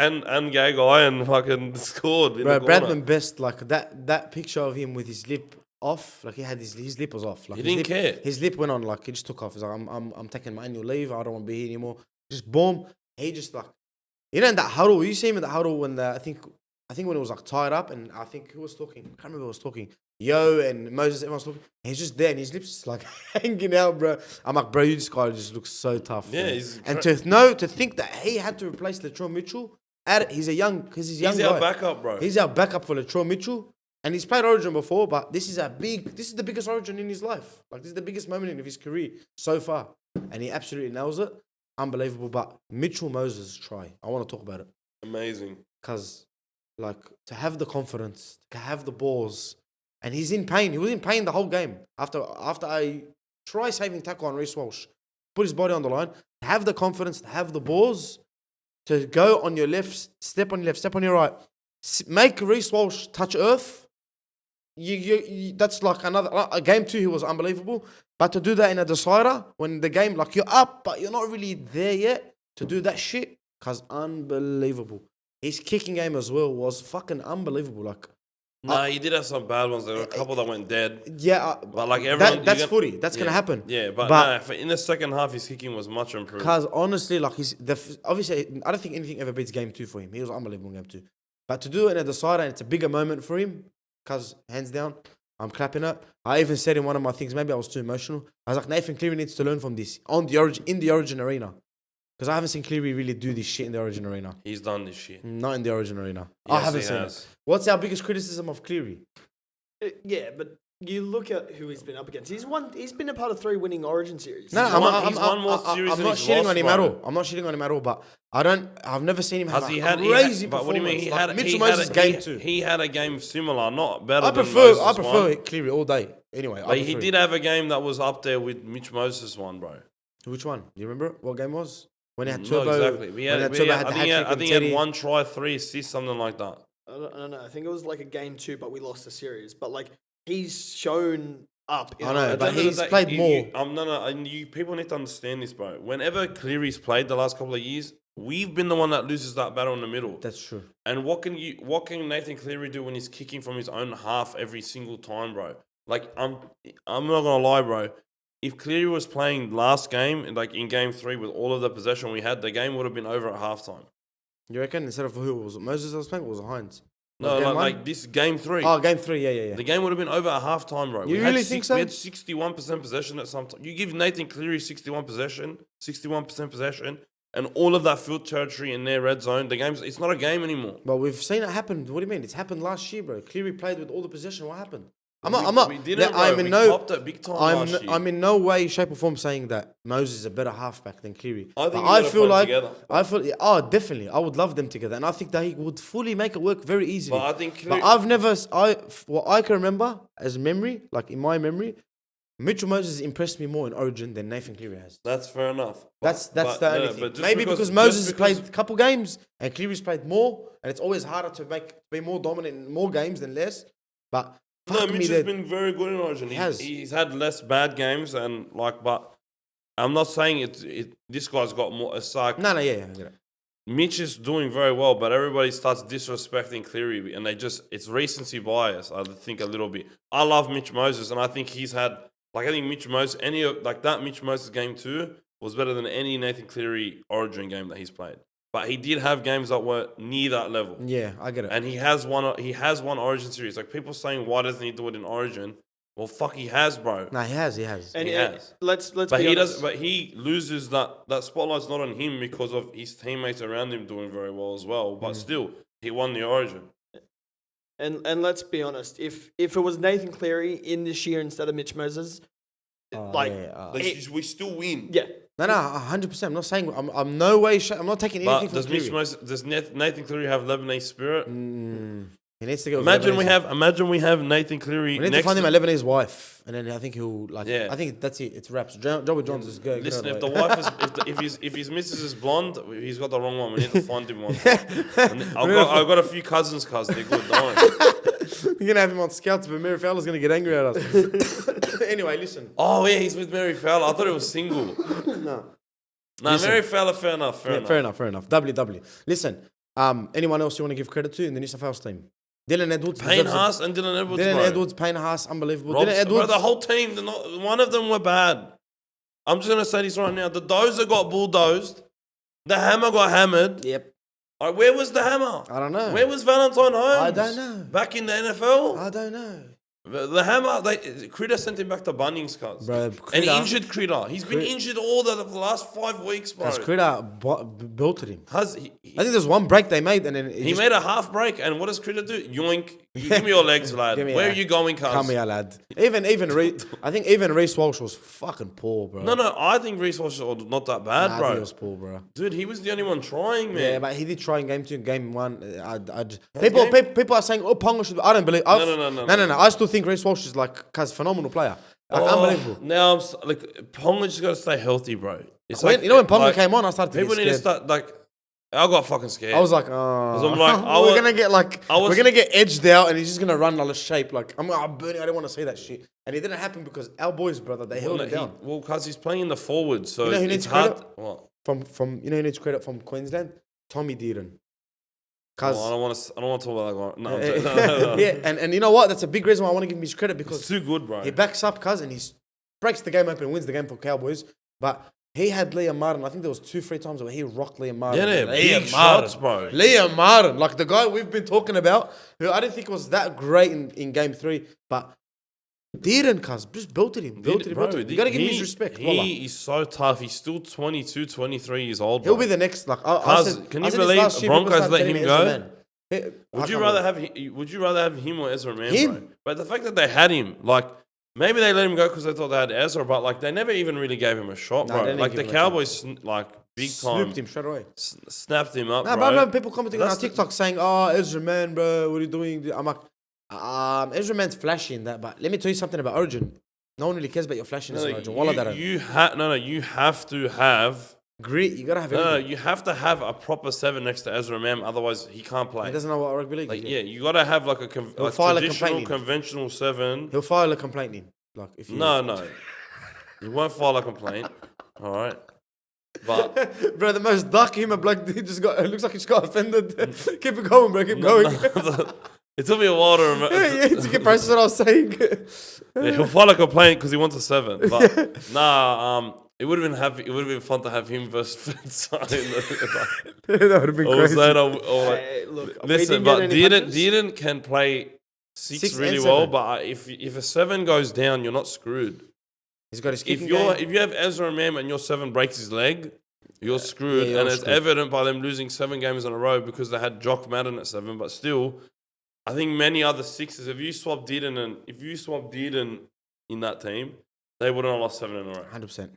Gagai, and fucking scored. Bro, Bradman best, like that picture of him with his lip off, like he had his lip was off. Like he didn't care. His lip went on, like he just took off. He's like, I'm taking my annual leave. I don't want to be here anymore. Just boom. He just in that huddle. You see him in that huddle when I think I think when it was like tied up, and I think who was talking? I can't remember who was talking. Yo and Moses, everyone's talking. And he's just there, and his lips just like hanging out, bro. I'm like, bro, this guy just looks so tough. Yeah, and to think that he had to replace Latrell Mitchell. He's young He's guy. our backup, bro. He's our backup for Latrell Mitchell. And he's played Origin before, but this is the biggest Origin in his life. Like, this is the biggest moment of his career so far. And he absolutely nails it. Unbelievable. But Mitchell Moses try. I want to talk about it. Amazing. Because, like, to have the confidence, to have the balls, and he's in pain. He was in pain the whole game. After a try-saving tackle on Reece Walsh, put his body on the line, to have the confidence, to have the balls, to go on your left, step on your left, step on your right, make Reece Walsh touch earth. That's like a game 2. He was unbelievable, but to do that in a decider when the game, like, you're up but you're not really there yet, to do that shit, cause unbelievable. His kicking game as well was fucking unbelievable. Like, he did have some bad ones. There were a couple that went dead. Yeah, but like everyone, that's footy. That's gonna happen. Yeah, but in the second half, his kicking was much improved. Cause honestly, like, obviously, I don't think anything ever beats game 2 for him. He was unbelievable in game 2, but to do it in a decider, and it's a bigger moment for him. Cause hands down, I'm clapping it. I even said in one of my things, maybe I was too emotional. I was like, Nathan Cleary needs to learn from this in the Origin arena. Because I haven't seen Cleary really do this shit in the Origin arena. He's done this shit. Not in the Origin arena. Yes, I haven't seen it. What's our biggest criticism of Cleary? Yeah, but you look at who he's been up against. He's been a part of 3 winning Origin series. No, he's won more series I'm than not he's shitting lost, on him bro. at all. I'm not shitting on him at all, but I've never seen him have a crazy performance. But what do you mean? Mitchell Moses game 2. He had a game similar, not better. I prefer Cleary all day. Anyway, but he did have a game that was up there with Mitch Moses one, bro. Which one? Do you remember what game was? When he had Turbo. No, exactly. I think he had 1 try, 3 assists, something like that. I don't know. I think it was like a game 2, but we lost the series. But like, he's shown up. I know, but he's played more. People need to understand this, bro. Whenever Cleary's played the last couple of years, we've been the one that loses that battle in the middle. That's true. And what can Nathan Cleary do when he's kicking from his own half every single time, bro? Like, I'm not gonna lie, bro. If Cleary was playing last game, like in game 3 with all of the possession we had, the game would have been over at halftime. You reckon? Instead of who was it? Moses that was playing, or was it Hines? No, like this game 3. Oh, game 3, yeah. The game would have been over at halftime, bro. You really think so? We had 61% possession at some time. You give Nathan Cleary 61% possession, and all of that field territory in their red zone, it's not a game anymore. But we've seen it happen. What do you mean? It's happened last year, bro. Cleary played with all the possession. What happened? We didn't, bro. We popped it big time last year. I'm in no way, shape, or form saying that Moses is a better halfback than Cleary. I feel like definitely, I would love them together, and I think that he would fully make it work very easily. But I think Cleary, what I can remember as memory, like in my memory, Mitchell Moses impressed me more in Origin than Nathan Cleary has. That's fair enough. That's the only thing. Maybe because Moses has played a couple games and Cleary's played more, and it's always harder to be more dominant in more games than less. But Mitch has been very good in Origin. He's had less bad games, and but I'm not saying this guy's got more. Yeah, I get it. Mitch is doing very well, but everybody starts disrespecting Cleary, and it's recency bias. I think a little bit. I love Mitch Moses, and I think he's had Mitch Moses Mitch Moses game 2 was better than any Nathan Cleary Origin game that he's played. But he did have games that were near that level. Yeah, I get it. And he has one Origin series. Like, people saying, why doesn't he do it in Origin? Well, fuck, he has, bro. Nah, he has. And he has. Let's but be he honest. But he loses that spotlight's not on him because of his teammates around him doing very well as well. But still, he won the Origin. And let's be honest. If it was Nathan Cleary in this year instead of Mitch Moses, we still win. Yeah. No, 100%. I'm not saying I'm no way. I'm not taking anything from Cleary. Does Nathan Cleary have Lebanese spirit? He needs to go. Imagine we have Nathan Cleary. We need to find him a Lebanese wife, and then I think he'll like. Yeah. I think that's it. It's raps. Joey Johns is good. Listen, if the wife is if his missus is blonde, he's got the wrong one. We need to find him one. I've got a few cousins, cuz they're good. Don't worry. You're gonna have him on scouts, but Mary Fowler's gonna get angry at us. Anyway, listen. Oh yeah, he's with Mary Fowler. I thought he was single. No, Mary Fowler, fair enough. Fair enough. WW. Listen, anyone else you want to give credit to in the New South Wales team? Dylan Edwards. Payne Haas and Dylan Edwards, Edwards, Payne Haas, unbelievable. Dylan Edwards. Bro, the whole team, one of them were bad. I'm just going to say this right now. The Dozer got bulldozed. The Hammer got hammered. Yep. Where was the hammer? I don't know. Where was Valentine Holmes? I don't know. Back in the NFL? I don't know. The hammer, Critter sent him back to Bunnings, cuz. Bro, An injured Critter. He's been injured all the last 5 weeks, bro. Because Critter built it him. I think there's one break they made, and then he made a half break, and what does Critter do? Yoink. Give me your legs, lad. Where are you going, cuz? Come here, lad. I think even Reece Walsh was fucking poor, bro. No, I think Reece Walsh was not that bad, bro. I think he was poor, bro. Dude, he was the only one trying, man. Yeah, but he did try in game 2 and game 1. People are saying, Ponga should... I don't believe... No. I still think Reece Walsh is like, cuz, phenomenal player. Unbelievable. Now, I'm Ponga just got to stay healthy, bro. It's when Ponga came on, I started to get scared. People need to start, I got fucking scared. I was like, we're gonna get edged out, and he's just gonna run out of shape. Like, Bernie, I don't want to say that shit. And it didn't happen because our boys, brother, they held it down. Because he's playing in the forward, so you know who needs credit? What? From you know who needs credit from Queensland? Tommy Dearden. I don't want to talk about that guy. No. Yeah, and you know what? That's a big reason why I want to give him his credit because it's too good, bro. He backs up, cuz, and he breaks the game open and wins the game for Cowboys. But he had Liam Martin. I think there was 2-3 times where he rocked Liam Martin. Yeah, big shots, bro. Liam Martin, like the guy we've been talking about, who I didn't think was that great in game 3, but Dearden, cuz, just built it him. You gotta give him his respect. He is so tough. He's still 22, 23 years old, bro. He'll be the next, like, can you believe the Broncos let him go? Would you rather have him or Ezra Mann, bro? But the fact that they had him, like, maybe they let him go because they thought they had Ezra, but like they never even really gave him a shot, bro. Like the Cowboys, like big time, snooped him straight away, snapped him up, bro. But I remember people commenting on our TikTok saying, "Oh, Ezra Mann, bro, what are you doing?" I'm like, Ezra Mann's flashy in that, but let me tell you something about Origin. No one really cares about your flashiness in Origin. You have to have grit. You gotta have you have to have a proper 7 next to Ezra Mann, otherwise he can't play. He doesn't know what rugby league is. Yeah, you gotta have like a traditional conventional 7. He'll file a complaint in. Like if you No. You won't file a complaint. All right. But bro, the most dark humour bloke, he just got, it looks like he just got offended. Keep it going, bro, keep going. It took me a while to remember. To get process what I was saying. He'll file a complaint because he wants a 7. But it would have been fun to have him versus Fencer. That would have been crazy. Listen, but Dearden can play 6 really well, but if a 7 goes down, you're not screwed. He's got his kicking game. If you have Ezra Mann and your 7 breaks his leg, you're screwed. And it's evident by them losing 7 games in a row because they had Jock Madden at 7. But still, I think many other 6s, if you swap Dearden in that team, they wouldn't have lost 7 in a row. 100%.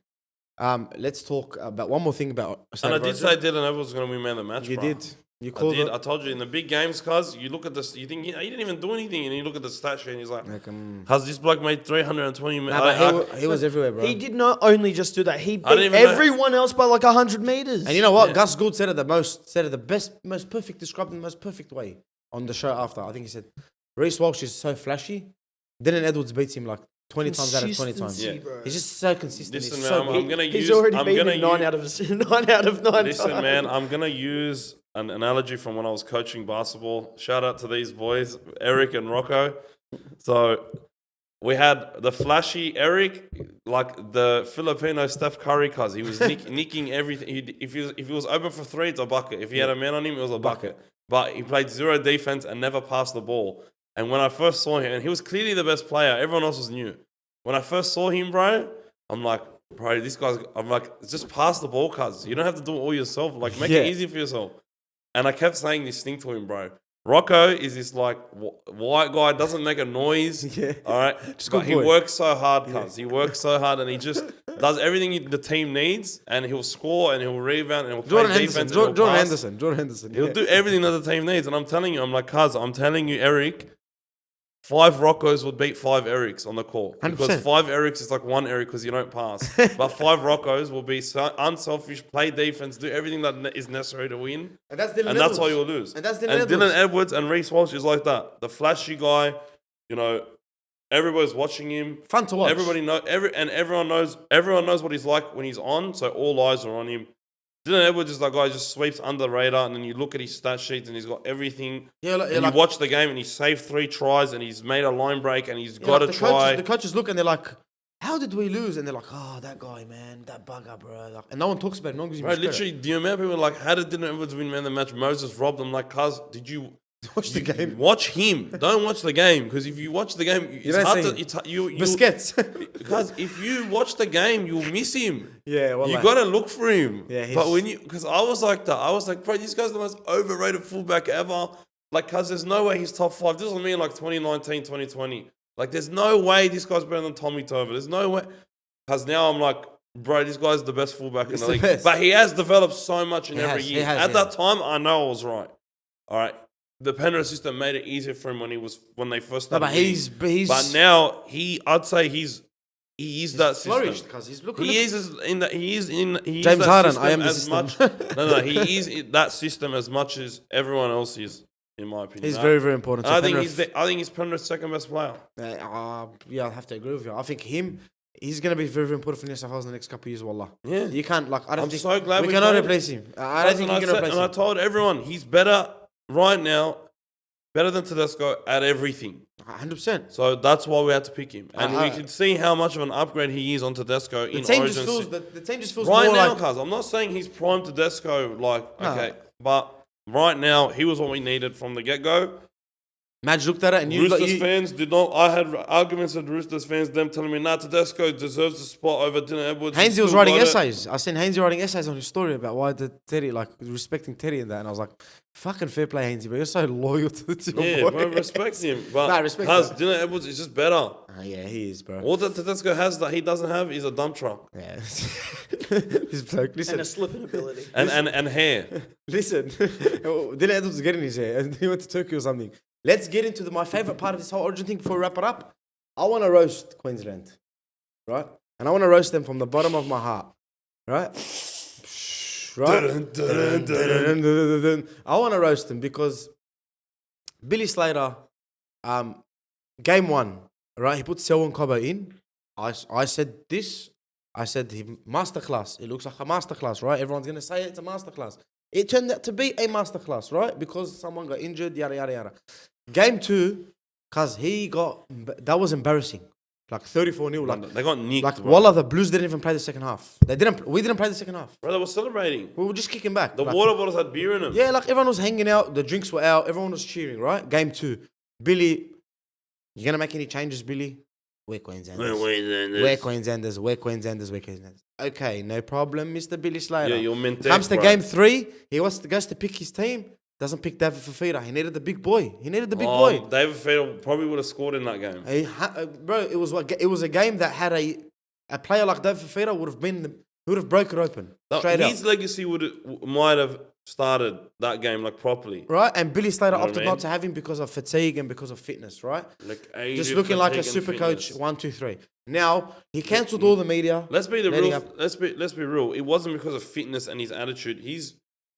Let's talk about one more thing about. And I did say Dearden Evans was going to win man of the match. You did. I told you in the big games, cuz you look at this, you think he didn't even do anything, and you look at the stat sheet, and he's like, "Has this bloke made 320 minutes?" He was everywhere, bro. He did not only just do that; he beat everyone else by like 100 meters. And you know what? Yeah. Gus Gould said it the best, most perfect, described in the most perfect way on the show after. I think he said, "Reece Walsh is so flashy." Dylan Edwards beats him like 20 times out of 20 times. Yeah. He's just so consistent. Listen, he's man, so he's already beaten 9 out of 9 Listen, times. man, I'm going to use an analogy from when I was coaching basketball. Shout out to these boys, Eric and Rocco. So we had the flashy Eric, like the Filipino Steph Curry, cuz he was nicking everything. If he was open for 3, it's a bucket. If he had a man on him, it was a bucket. But he played 0 defense and never passed the ball. And when I first saw him, and he was clearly the best player, everyone else was new. When I first saw him, bro, I'm like, bro, just pass the ball, cuz. You don't have to do it all yourself. Like, make it easy for yourself. And I kept saying this thing to him, bro. Rocco is this, like, white guy, doesn't make a noise. All right? But he works so hard, cuz. He works so hard, and he just does everything the team needs, and he'll score, and he'll rebound, and he'll play defense. Jordan Henderson. He'll do everything that the team needs. And I'm telling you, I'm telling you, Eric, 5 Roccos would beat 5 Erics on the court. 100%. Because 5 Erics is like 1 Eric because you don't pass. But 5 Roccos will be so unselfish, play defense, do everything that is necessary to win. And that's Dylan Edwards. That's how you'll lose. And that's Dylan Edwards and Reece Walsh is like that. The flashy guy, everybody's watching him. Fun to watch. Everyone knows what he's like when he's on, so all eyes are on him. Dylan Edwards is that guy who just sweeps under the radar, and then you look at his stat sheets and he's got everything. You watch the game and he's saved 3 tries and he's made a line break and he's got a try. The coaches look and they're like, how did we lose? And they're like, oh, that guy, man, that bugger, bro. Like, and no one talks about it. No one gives him Bro, literally, do you remember people like, how did Dylan Edwards win man of the match? Moses robbed them. Like, cuz, did you watch the game? Watch him. Don't watch the game, because if you watch the game, it's hard to. You Biscuits. Because if you watch the game, you'll miss him. Yeah, well, you gotta look for him. Yeah, but when you, because I was like that, I was like, bro, this guy's the most overrated fullback ever. Like, cuz there's no way he's top 5. This was me in like 2019, 2020. Like, there's no way this guy's better than Tommy Tova. There's no way. Because now I'm like, bro, this guy's the best fullback in the league. Best. But he has developed so much in every year. At that time, I know I was right. All right. The Penrith system made it easier for him when they first started. No, but now I'd say he is that system. Because he's James Harden. I am the system. He is in that system as much as everyone else is, in my opinion. He's very, very important. I think he's Penrith's second best player. Yeah, I have to agree with you. I think he's going to be very, very important for New South Wales in the next couple of years, wallah. Yeah. You can't, like, I'm so glad we cannot replace him. I don't think you can replace him. And I told everyone, he's better right now, better than Tedesco at everything. 100%. So that's why we had to pick him. And we can see how much of an upgrade he is on Tedesco in Origin. The team just feels right more now, like... cuz I'm not saying he's prime Tedesco, okay. But right now, he was what we needed from the get-go. Madge looked at it and Roosters fans did not. I had arguments with Roosters fans, them telling me, Tedesco deserves the spot over Dylan Edwards. Hainsey was writing essays. I seen Hainsey writing essays on his story about why did Teddy, like, respecting Teddy and that. And I was like, fucking fair play, Hainsey, but you're so loyal to the boy. Yeah, bro, respect him. But Dylan Edwards is just better. Yeah, he is, bro. All that Tedesco has that he doesn't have is a dump truck. Yeah. This bloke, listen. And a slipping ability. and hair. Listen, Dylan Edwards was getting his hair and he went to Turkey or something. Let's get into my favourite part of this whole Origin thing before we wrap it up. I want to roast Queensland, right? And I want to roast them from the bottom of my heart, right? I want to roast them because Billy Slater, game 1, right? He put Selwyn Cobbo in. I said this. I said masterclass. It looks like a masterclass, right? Everyone's going to say it's a masterclass. It turned out to be a masterclass, right? Because someone got injured, yada, yada, yada. Game 2, because that was embarrassing. Like 34-0. Like, they got nicked. Like, wallah, the Blues didn't even play the second half. We didn't play the second half. Bro, they were celebrating. We were just kicking back. The water bottles had beer in them. Yeah, like everyone was hanging out. The drinks were out. Everyone was cheering, right? Game 2. Billy, you going to make any changes, Billy? We're Queenslanders. We're Queenslanders. Okay, no problem, Mr. Billy Slater. Yeah, you're meant to. Comes to game 3, he goes to pick his team. Doesn't pick David Fafita. He needed the big boy. David Fafita probably would have scored in that game. Bro, it was a game that had a player like David Fafita would have broke it open. His legacy might have started that game like properly. Right? And Billy Slater opted not to have him because of fatigue and because of fitness, right? Like just looking like a super coach, 1, 2, 3. Now, he cancelled all the media. Let's be real. It wasn't because of fitness and his attitude.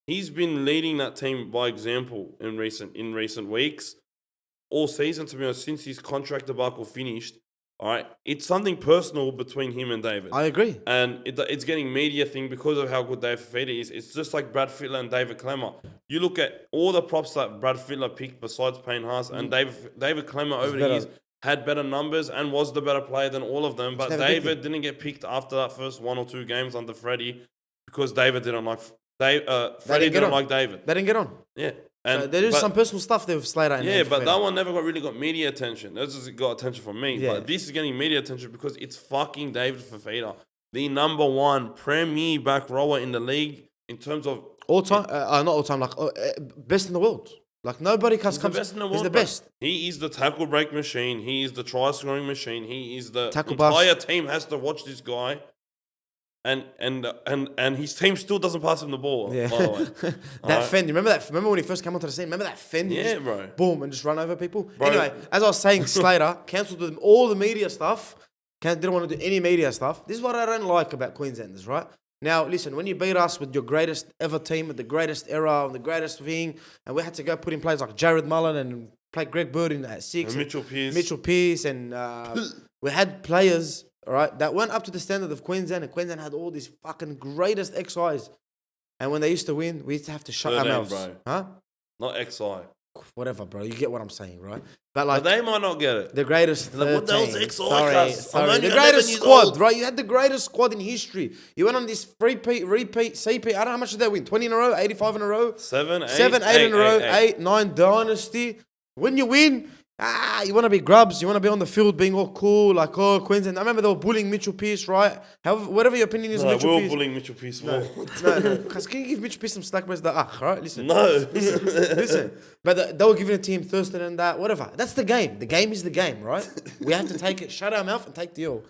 He's been leading that team by example in recent weeks. All season, to be honest, since his contract debacle finished. All right, it's something personal between him and David. I agree. And it's getting media thing because of how good David Fafita is. It's just like Brad Fittler and David Clemmer. You look at all the props that Brad Fittler picked besides Payne Haas, and David Clemmer over the years had better numbers and was the better player than all of them. But David didn't get picked after that first 1 or 2 games under Freddie because David didn't like Freddie didn't like David. They didn't get on. Yeah. And there is some personal stuff there with Slater and yeah, but that one never really got media attention. That just got attention from me. Yeah. But this is getting media attention because it's fucking David Fafita, the number 1 premier back rower in the league in terms of all time. Not all time, like best in the world. Like nobody comes. He's the best in the world. He's the best. He is the tackle break machine. He is the try scoring machine. He is the tackle entire team has to watch this guy. And his team still doesn't pass him the ball. Yeah. By the way. That Fend. Remember when he first came onto the scene? Remember that Fend? Yeah, bro. Boom, and just run over people. Bro. Anyway, as I was saying, Slater cancelled all the media stuff. Didn't want to do any media stuff. This is what I don't like about Queenslanders, right? Now, listen, when you beat us with your greatest ever team, with the greatest era, and the greatest thing, and we had to go put in players like Jared Mullen and play Greg Bird in at 6. And Mitchell Pearce, and we had players, all right, that weren't up to the standard of Queensland, and Queensland had all these fucking greatest XIs. And when they used to win, we used to have to shut our mouths. Bro. Huh? Not XI. whatever, bro. You get what I'm saying, right? But But they might not get it. the greatest. Like, what the hell's 13. XI? Sorry. The greatest squad, right? You had the greatest squad in history. You went on this repeat, CP. I don't know how much did they win? 20 in a row, 85 in a row, 7, 8 8 in a row, 8, 9 dynasty. When you win, you want to be grubs. You want to be on the field being all cool, like, oh, Queensland. I remember they were bullying Mitchell Pearce, right? However, whatever your opinion is, No, Mitchell we're Pearce. bullying Mitchell Pearce more. No. Because can you give Mitchell Pearce some slack, where's the right? Listen. No. Listen. But they were giving it to him Thurston and that, whatever. That's the game. The game is the game, right? We have to take it, shut our mouth and take the L.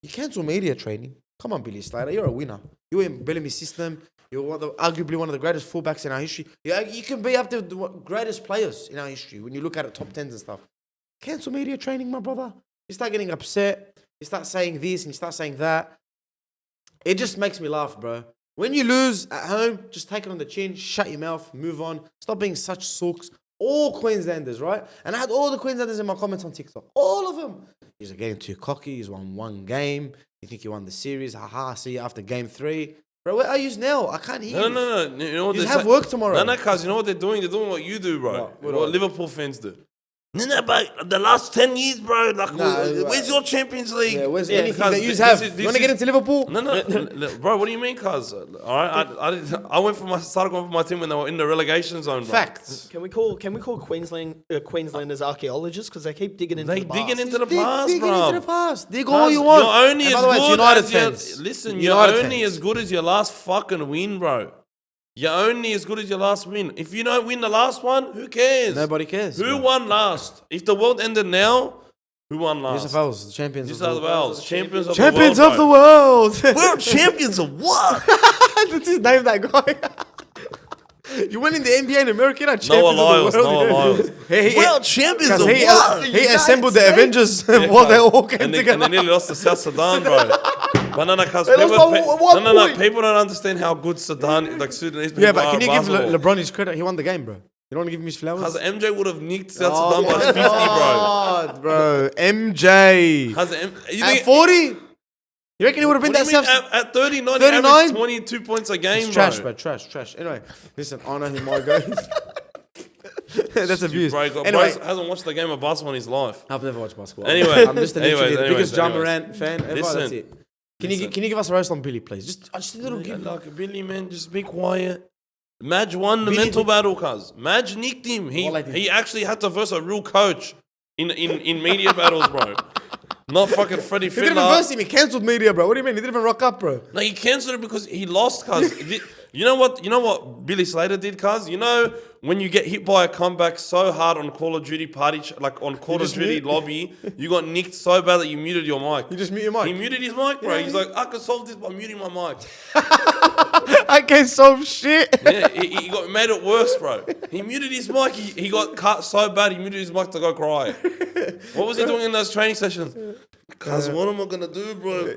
You cancel media training. Come on, Billy Slater. You're a winner. You're in Bellamy's system. You're arguably one of the greatest fullbacks in our history. You can be up to the greatest players in our history when you look at it, top 10s and stuff. Cancel media training, my brother. You start getting upset. You start saying this and you start saying that. It just makes me laugh, bro. When you lose at home, just take it on the chin, shut your mouth, move on. Stop being such sooks. All Queenslanders, right? And I had all the Queenslanders in my comments on TikTok. All of them. He's getting too cocky. He's won one game. You think you won the series. Haha, see you after game 3. Bro, where are you now? I can't hear you. No. You know what You have work tomorrow. No, cuz you know what they're doing? They're doing what you do, bro. What? Liverpool fans do. No, but the last 10 years, bro, like, where's your Champions League? Yeah, where's anything that you have? You want to get into Liverpool? No, bro, what do you mean, cuz? All right, I started going for my team when they were in the relegation zone, bro. Facts. Can we call Queenslanders archaeologists because they keep digging into the past? Digging into the past, Dig bro. into the past. Dig all you want. You're only And as by the way, it's good United as your, fans. listen, United you're only fans. as good as your last fucking win, bro. You're only as good as your last win. If you don't win the last one, who cares? Nobody cares. Who won last? If the world ended now, who won last? New South Wales, the champions. New South Wales, champions of Champions the of the world. world. World champions of what? That's his name, that guy. You win in the NBA in America, you're not champions Noah of the world. Lyles. World champions of He assembled the Avengers while they all came and together. they nearly lost to South Sudan, bro. But cuz They lost by one point. people don't understand how good Sudanese people Yeah, but are can you at give basketball. LeBron his credit? He won the game, bro. You don't want to give him his flowers? Cuz MJ would have nicked South Sudan by 50, bro. God, bro. MJ. You At think 40? You reckon he would have been what do that you mean South at 39, 39? he averaged 22 points a game, It's trash, bro. Trash. Anyway, listen, I know who my guy is. That's abuse. Bro Anyway, hasn't watched the game of basketball in his life. I've never watched basketball. Anyway, I'm just literally the biggest John Morant fan ever. Listen. That's it. Can you give us a roast on Billy, please? Just a little give. Like Billy, man, just be quiet. Madge won the Billy mental did- battle, cuz. Madge nicked him. He actually had to verse a real coach in media battles, bro. Not fucking Freddie He didn't even Fiddler. verse him. He cancelled media, bro. What do you mean? He didn't even rock up, bro. No, he cancelled it because he lost, cuz. You know what Billy Slater did, cuz? You know when you get hit by a comeback so hard on Call of Duty on Call of just Duty mute? lobby, you got nicked so bad that you muted your mic. You just mute your mic. He muted his mic, bro. He's like, I can solve this by muting my mic. I can't solve shit. Yeah, he got made it worse, bro. He muted his mic. He got cut so bad. He muted his mic to go cry. What was he doing in those training sessions? Cuz what am I gonna do, bro?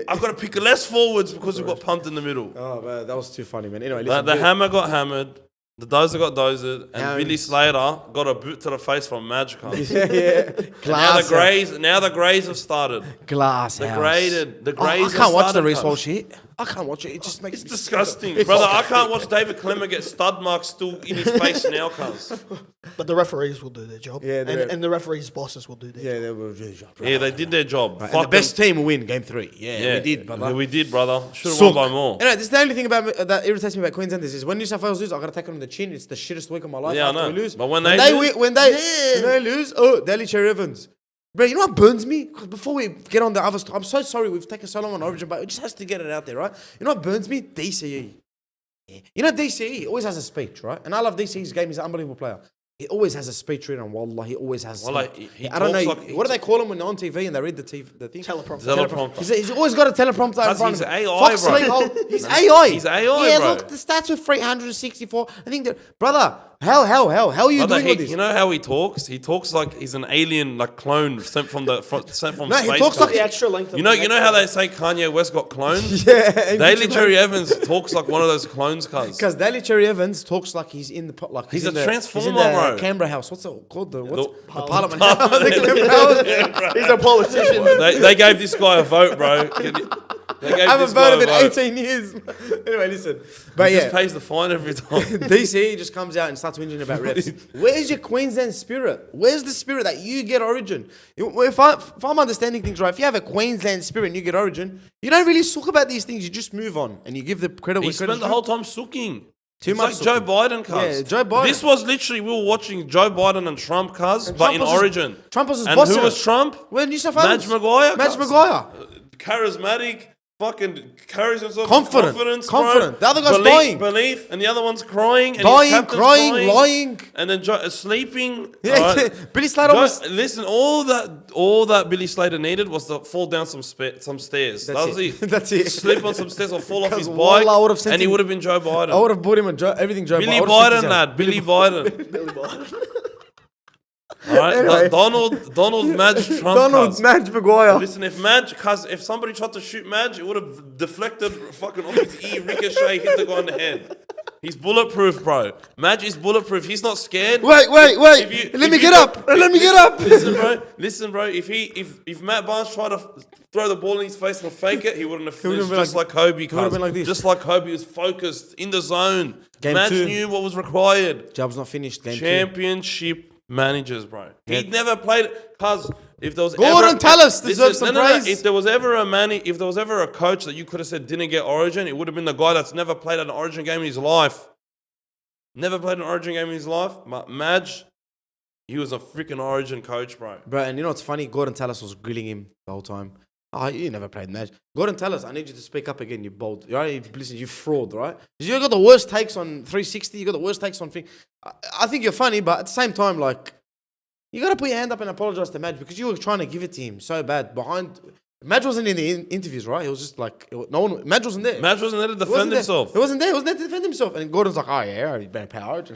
I've got to pick less forwards because we got pumped in the middle. Oh man, that was too funny, man. Anyway, The listen. hammer got hammered. The dozer got dozered, and Now Billy he's- Slater got a boot to the face from Magic. Yeah. Now the Greys have started. Glass The house. Greys. I have can't watch the started, Reese cuz. Walsh shit. I can't watch it. It just makes It's disgusting, brother. I can't watch David Clemmer get stud marks still in his face now, cuz. But the referees will do their job. Yeah, and the referees' bosses will do their job. Yeah, they were really Yeah, they did their job. And Fuck the best them. team will win game 3. Yeah, we did, brother. Yeah, we did, brother. Should have Sook. won by more. Anyway, this is the only thing that irritates me about Queenslanders is when New South Wales lose, I gotta take it on the chin. It's the shittest week of my life Yeah, I after know. we lose. But when they lose- when they lose, Daly Cherry Evans. Bro, you know what burns me? 'Cause before we get on the other stuff, I'm so sorry we've taken so long on Origin, but it just has to get it out there, right? You know what burns me? DCE. Yeah. You know DCE always has a speech, right? And I love DCE's game. He's an unbelievable player. He always has a speech written on Wallah. He always has. Wallah, he I don't know. talks like- What do they call him when they're on TV and they read the thing? Teleprompter. He's always got a teleprompter in Cuz front he's of him. AI, Fox bro. League Hole. He's AI. He's AI, Yeah, bro. look, the stats were 364. I think that, brother, how are you Brother, doing all this? you know how he talks? He talks like he's an alien, like clone sent from No, space. he talks like The extra length of You know the how neck. they say Kanye West got cloned? yeah. Daily Cherry Evans talks like one of those clones, cuz. Because Daly Cherry Evans talks like he's in the like He's in a the, transformer, he's in the bro. Canberra House. What's it called? The Parliament. Parliament. The Canberra House. He's a politician. They gave this guy a vote, bro. gave I haven't this guy voted a in vote. 18 years. Anyway, listen. But He yeah, just pays the fine every time. DC just comes out and starts whinging about refs. Where's your Queensland spirit? Where's the spirit that you get Origin? If I'm understanding things right, if you have a Queensland spirit and you get Origin, you don't really talk about these things. You just move on and you give the credit He where spent credit's the due. whole time sooking. Too It's much like Joe sooking. Biden, cuz. Yeah, Joe Biden. This was literally, we were watching Joe Biden and Trump, cuz, but Trump in was his- Origin. Trump was his and boss who in was it. Trump? Well, New South Wales. Madge Maguire. Madge cuz. Maguire. Charismatic, fucking carries himself Confident, with confidence, confident. Bro. The other guy's dying. Belief, and the other one's crying. And Dying, his captain's crying, lying. And then sleeping. Yeah, alright? Billy Slater almost... Listen, all that Billy Slater needed was to fall down some stairs. That was it. That's it. Sleep on some stairs or fall off his Wallah, bike, I would have sent and he him- would have been Joe Biden. I would have bought him everything Joe Billy Biden. I would've sent Biden, his lad. out. Billy Biden. Billy Biden. All right, Anyway. Donald Madge Trump. Donald cuz. Madge Maguire. Listen, if somebody tried to shoot Madge, it would have deflected fucking off his ear, ricochet, hit the guy in the head. He's bulletproof, bro. Madge is bulletproof. He's not scared. Wait. Let me get up. Listen, bro. If Matt Barnes tried to throw the ball in his face and fake it, he wouldn't have would've finished been just like Kobe. would've been like this. Just like Kobe was focused in the zone. Game Madge 2. knew what was required. Job's not finished. Game 2. Championship managers, bro. He'd never played cuz if there was Gordon ever, Tallis deserves some no, praise. if there was ever a coach that you could have said didn't get Origin, it would have been the guy that's never played an Origin game in his life. Never played an Origin game in his life. But Madge, he was a freaking Origin coach, bro. Bro, and you know what's funny? Gordon Tallis was grilling him the whole time. Oh, you never played Madge. Gordon Tallis, I need you to speak up again, you bold. Right? Listen, you fraud, right? You got the worst takes on 360. You got the worst takes on... I think you're funny, but at the same time, like... You got to put your hand up and apologize to Madge because you were trying to give it to him so bad. Madge wasn't in the interviews, right? It was just like... Madge wasn't there. Madge wasn't there to defend himself. He wasn't there to defend himself. And Gordon's like, oh yeah, he's been powered.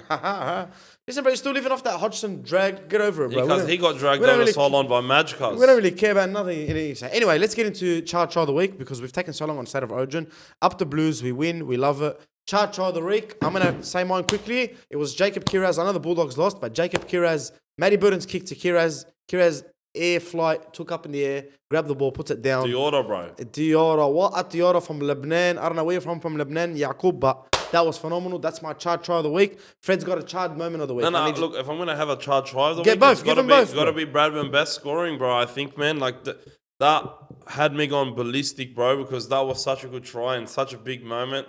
Listen, bro, you're still living off that Hodgson drag. Get over it, bro. Because he got dragged we don't over really- so long by Madge, cuz. We don't really care about nothing. Anyway, let's get into Char'd of the Week because we've taken so long on State of Origin. Up the Blues, we win, we love it. Char'd of the Week, I'm going to say mine quickly. It was Jacob Kiraz. I know the Bulldogs lost, but Jacob Kiraz, Matty Burton's kick to Kiraz. Kiraz air flight, took up in the air, grabbed the ball, puts it down. Diora, bro. Diora, what a Diora from Lebanon. I don't know where you're from Lebanon, Yaqub, but that was phenomenal. That's my Char'd try of the week. Fred's got a Char'd moment of the week. No, look, if I'm going to have a Char'd try of the Get week, both, it's give got to them both, it's got to be Bradman best scoring, bro. I think, man, like that had me going ballistic, bro, because that was such a good try and such a big moment.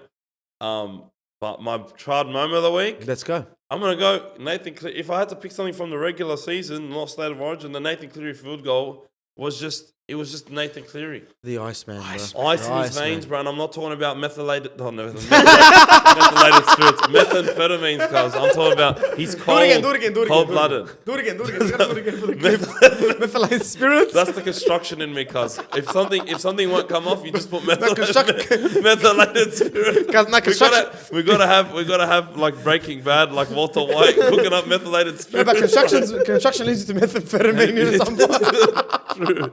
But my Char'd moment of the week, Let's go. I'm going to go Nathan Cleary. If I had to pick something from the regular season, not State of Origin, the Nathan Cleary field goal was just Nathan Cleary. The Iceman, bro. Ice The in his veins, Iceman. bro. And I'm not talking about methylated spirits, methamphetamines, cuz. I'm talking about he's cold, Do it again. cold-blooded. Do it again. You gotta do it again for the clip. Methylated spirits. That's the construction in me, cuz. If something won't come off, you just put methylated spirits. We gotta have like Breaking Bad, like Walter White cooking up methylated No, spirits. but construction leads you to methamphetamine or something. True.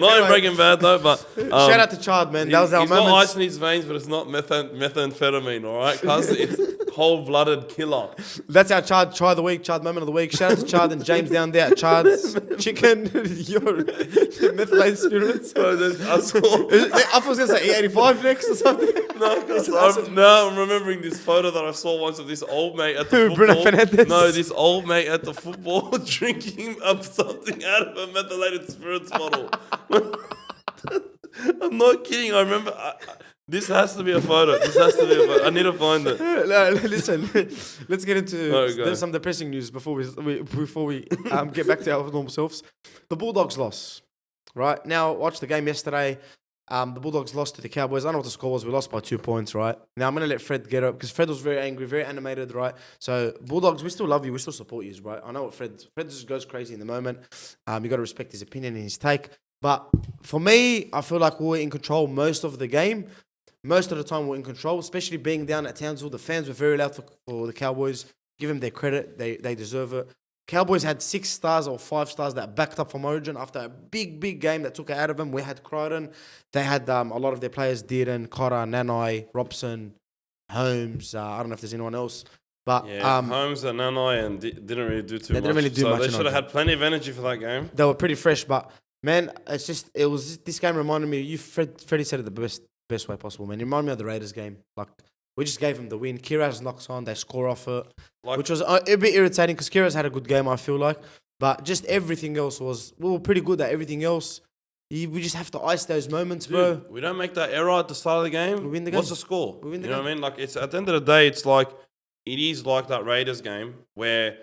Not in Breaking Bad though, but Shout out to Char'd, man. That was our he's got moment. ice in his veins, but it's not methamphetamine, all right? Cuz it's cold-blooded killer. That's our Char'd try of the week, Char'd moment of the week. Shout out to Char'd and James down there at Char'd's Chicken. Your methylated spirits. Bro, I saw. I was going to say E85 next or something. No, because I'm remembering this photo that I saw once of this old mate at the Who, Bruno football. Fernandes? No, this old mate at the football drinking up something out of a methylated spirits bottle. I'm not kidding. I remember. This has to be a photo. I need to find it. No, listen, let's get into Okay. some depressing news before we get back to our normal selves. The Bulldogs lost. Right now, watched the game yesterday. The Bulldogs lost to the Cowboys. I don't know what the score was. We lost by 2 points, right? Now I'm gonna let Fred get up because Fred was very angry, very animated, right? So Bulldogs, we still love you, we still support you, right? I know what Fred just goes crazy in the moment. You got to respect his opinion and his take. But for me, I feel like we were in control most of the game. Most of the time, we're in control, especially being down at Townsville. The fans were very loud for the Cowboys. Give them their credit; they deserve it. Cowboys had 6 stars or 5 stars that backed up from Origin after a big game that took it out of them. We had CRICTHON. They had a lot of their players, Dearden, Cotter, Nanai, Robson, Holmes. I don't know if there's anyone else. But Yeah, Holmes and Nanai and didn't really do too much. Didn't really do so much they in should have Origin. had plenty of energy for that game. They were pretty fresh, but Man, this game reminded me. Freddie said it the best way possible, man. It reminded me of the Raiders game. Like we just gave them the win. Kiraz knocks on, they score off it, which was a bit irritating because Kiraz had a good game. I feel like, but just everything else we were pretty good at everything else. We just have to ice those moments, bro. Dude, we don't make that error at the start of the game. We win the game. What's the score? We win the game. You know game. what I mean? Like it's at the end of the day, it is like that Raiders game where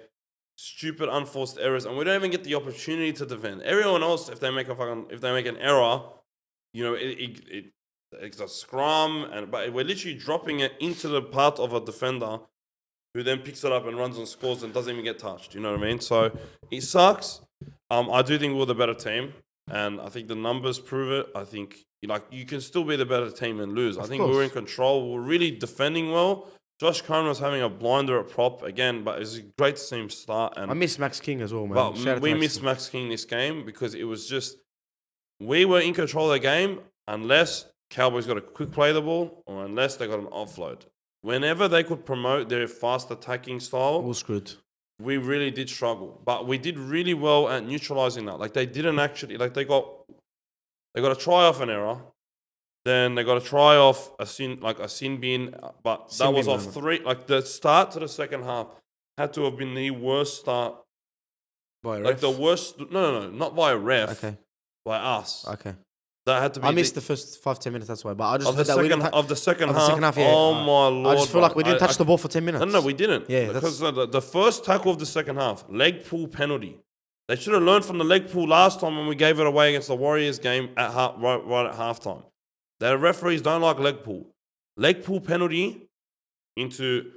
stupid unforced errors, and we don't even get the opportunity to defend. Everyone else, if they make an error, you know, it's a scrum, but we're literally dropping it into the path of a defender, who then picks it up and runs and scores and doesn't even get touched. You know what I mean? So it sucks. I do think we're the better team, and I think the numbers prove it. I think you can still be the better team and lose. I think we were in control. We were really defending well. Josh Curran was having a blinder at prop again, but it was great to see him start. And I miss Max King as well, man. But we missed Max King this game because it was just we were in control of the game unless Cowboys got a quick play the ball or unless they got an offload. Whenever they could promote their fast attacking style, all screwed. We really did struggle, but we did really well at neutralizing that. Like they didn't actually they got a try off an error. Then they got a try off a sin bin, but that was off three. Like the start to the second half had to have been the worst start. By a ref? Like the worst. No, not by a ref. Okay. By us. Okay. That had to be. I missed the first 5-10 minutes. That's why. But I just of the second half. Yeah. Oh my lord! I just feel like we didn't touch the ball for 10 minutes. No, we didn't. Yeah, because the first tackle of the second half, leg pull penalty. They should have learned from the leg pull last time when we gave it away against the Warriors game at right at halftime. The referees don't like leg pull. Leg pull penalty into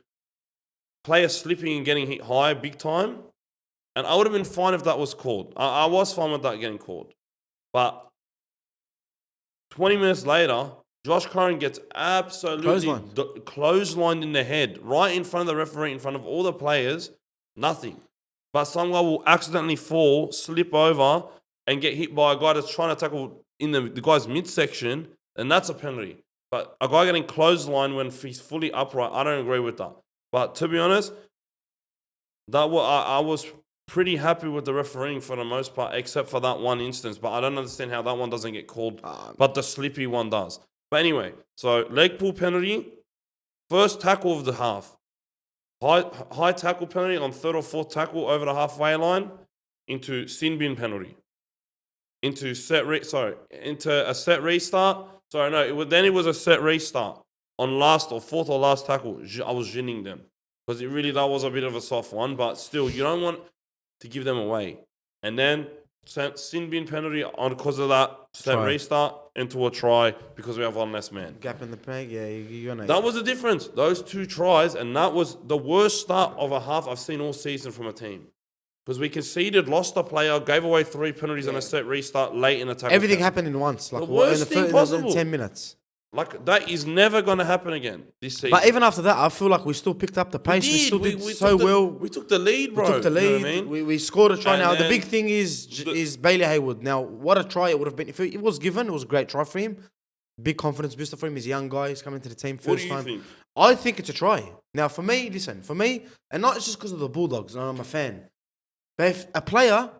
players slipping and getting hit high big time. And I would have been fine if that was called. I was fine with that getting called. But 20 minutes later, Josh Curran gets absolutely clotheslined in the head, right in front of the referee, in front of all the players. Nothing. But some guy will accidentally fall, slip over, and get hit by a guy that's trying to tackle in the guy's midsection. And that's a penalty. But a guy getting clotheslined when he's fully upright, I don't agree with that. But to be honest, I was pretty happy with the refereeing for the most part, except for that one instance. But I don't understand how that one doesn't get called, but the slippy one does. But anyway, so leg pull penalty, first tackle of the half. High tackle penalty on third or fourth tackle over the halfway line into sin bin penalty. Into a set restart. Sorry, no. It was a set restart on last or fourth or last tackle. I was ginning them because that was a bit of a soft one, but still, you don't want to give them away. And then sin bin penalty on because of that set restart into a try because we have one less man. Gap in the peg, yeah. That was the difference. Those two tries, and that was the worst start of a half I've seen all season from a team. Because we conceded, lost a player, gave away 3 penalties and a set restart late in the tackle. Everything happened in once. Like the worst thing possible. In 10 minutes. Like, that is never going to happen again this season. But even after that, I feel like we still picked up the pace. We still did so well. We took the lead, bro. We took the lead. You know what I mean? We scored a try. And now, the big thing is Bailey Haywood. Now, what a try it would have been. If it was given, it was a great try for him. Big confidence booster for him. He's a young guy. He's coming to the team first time. What do you think? I think it's a try. Now, for me, and not just because of the Bulldogs, and I'm a fan. But if a player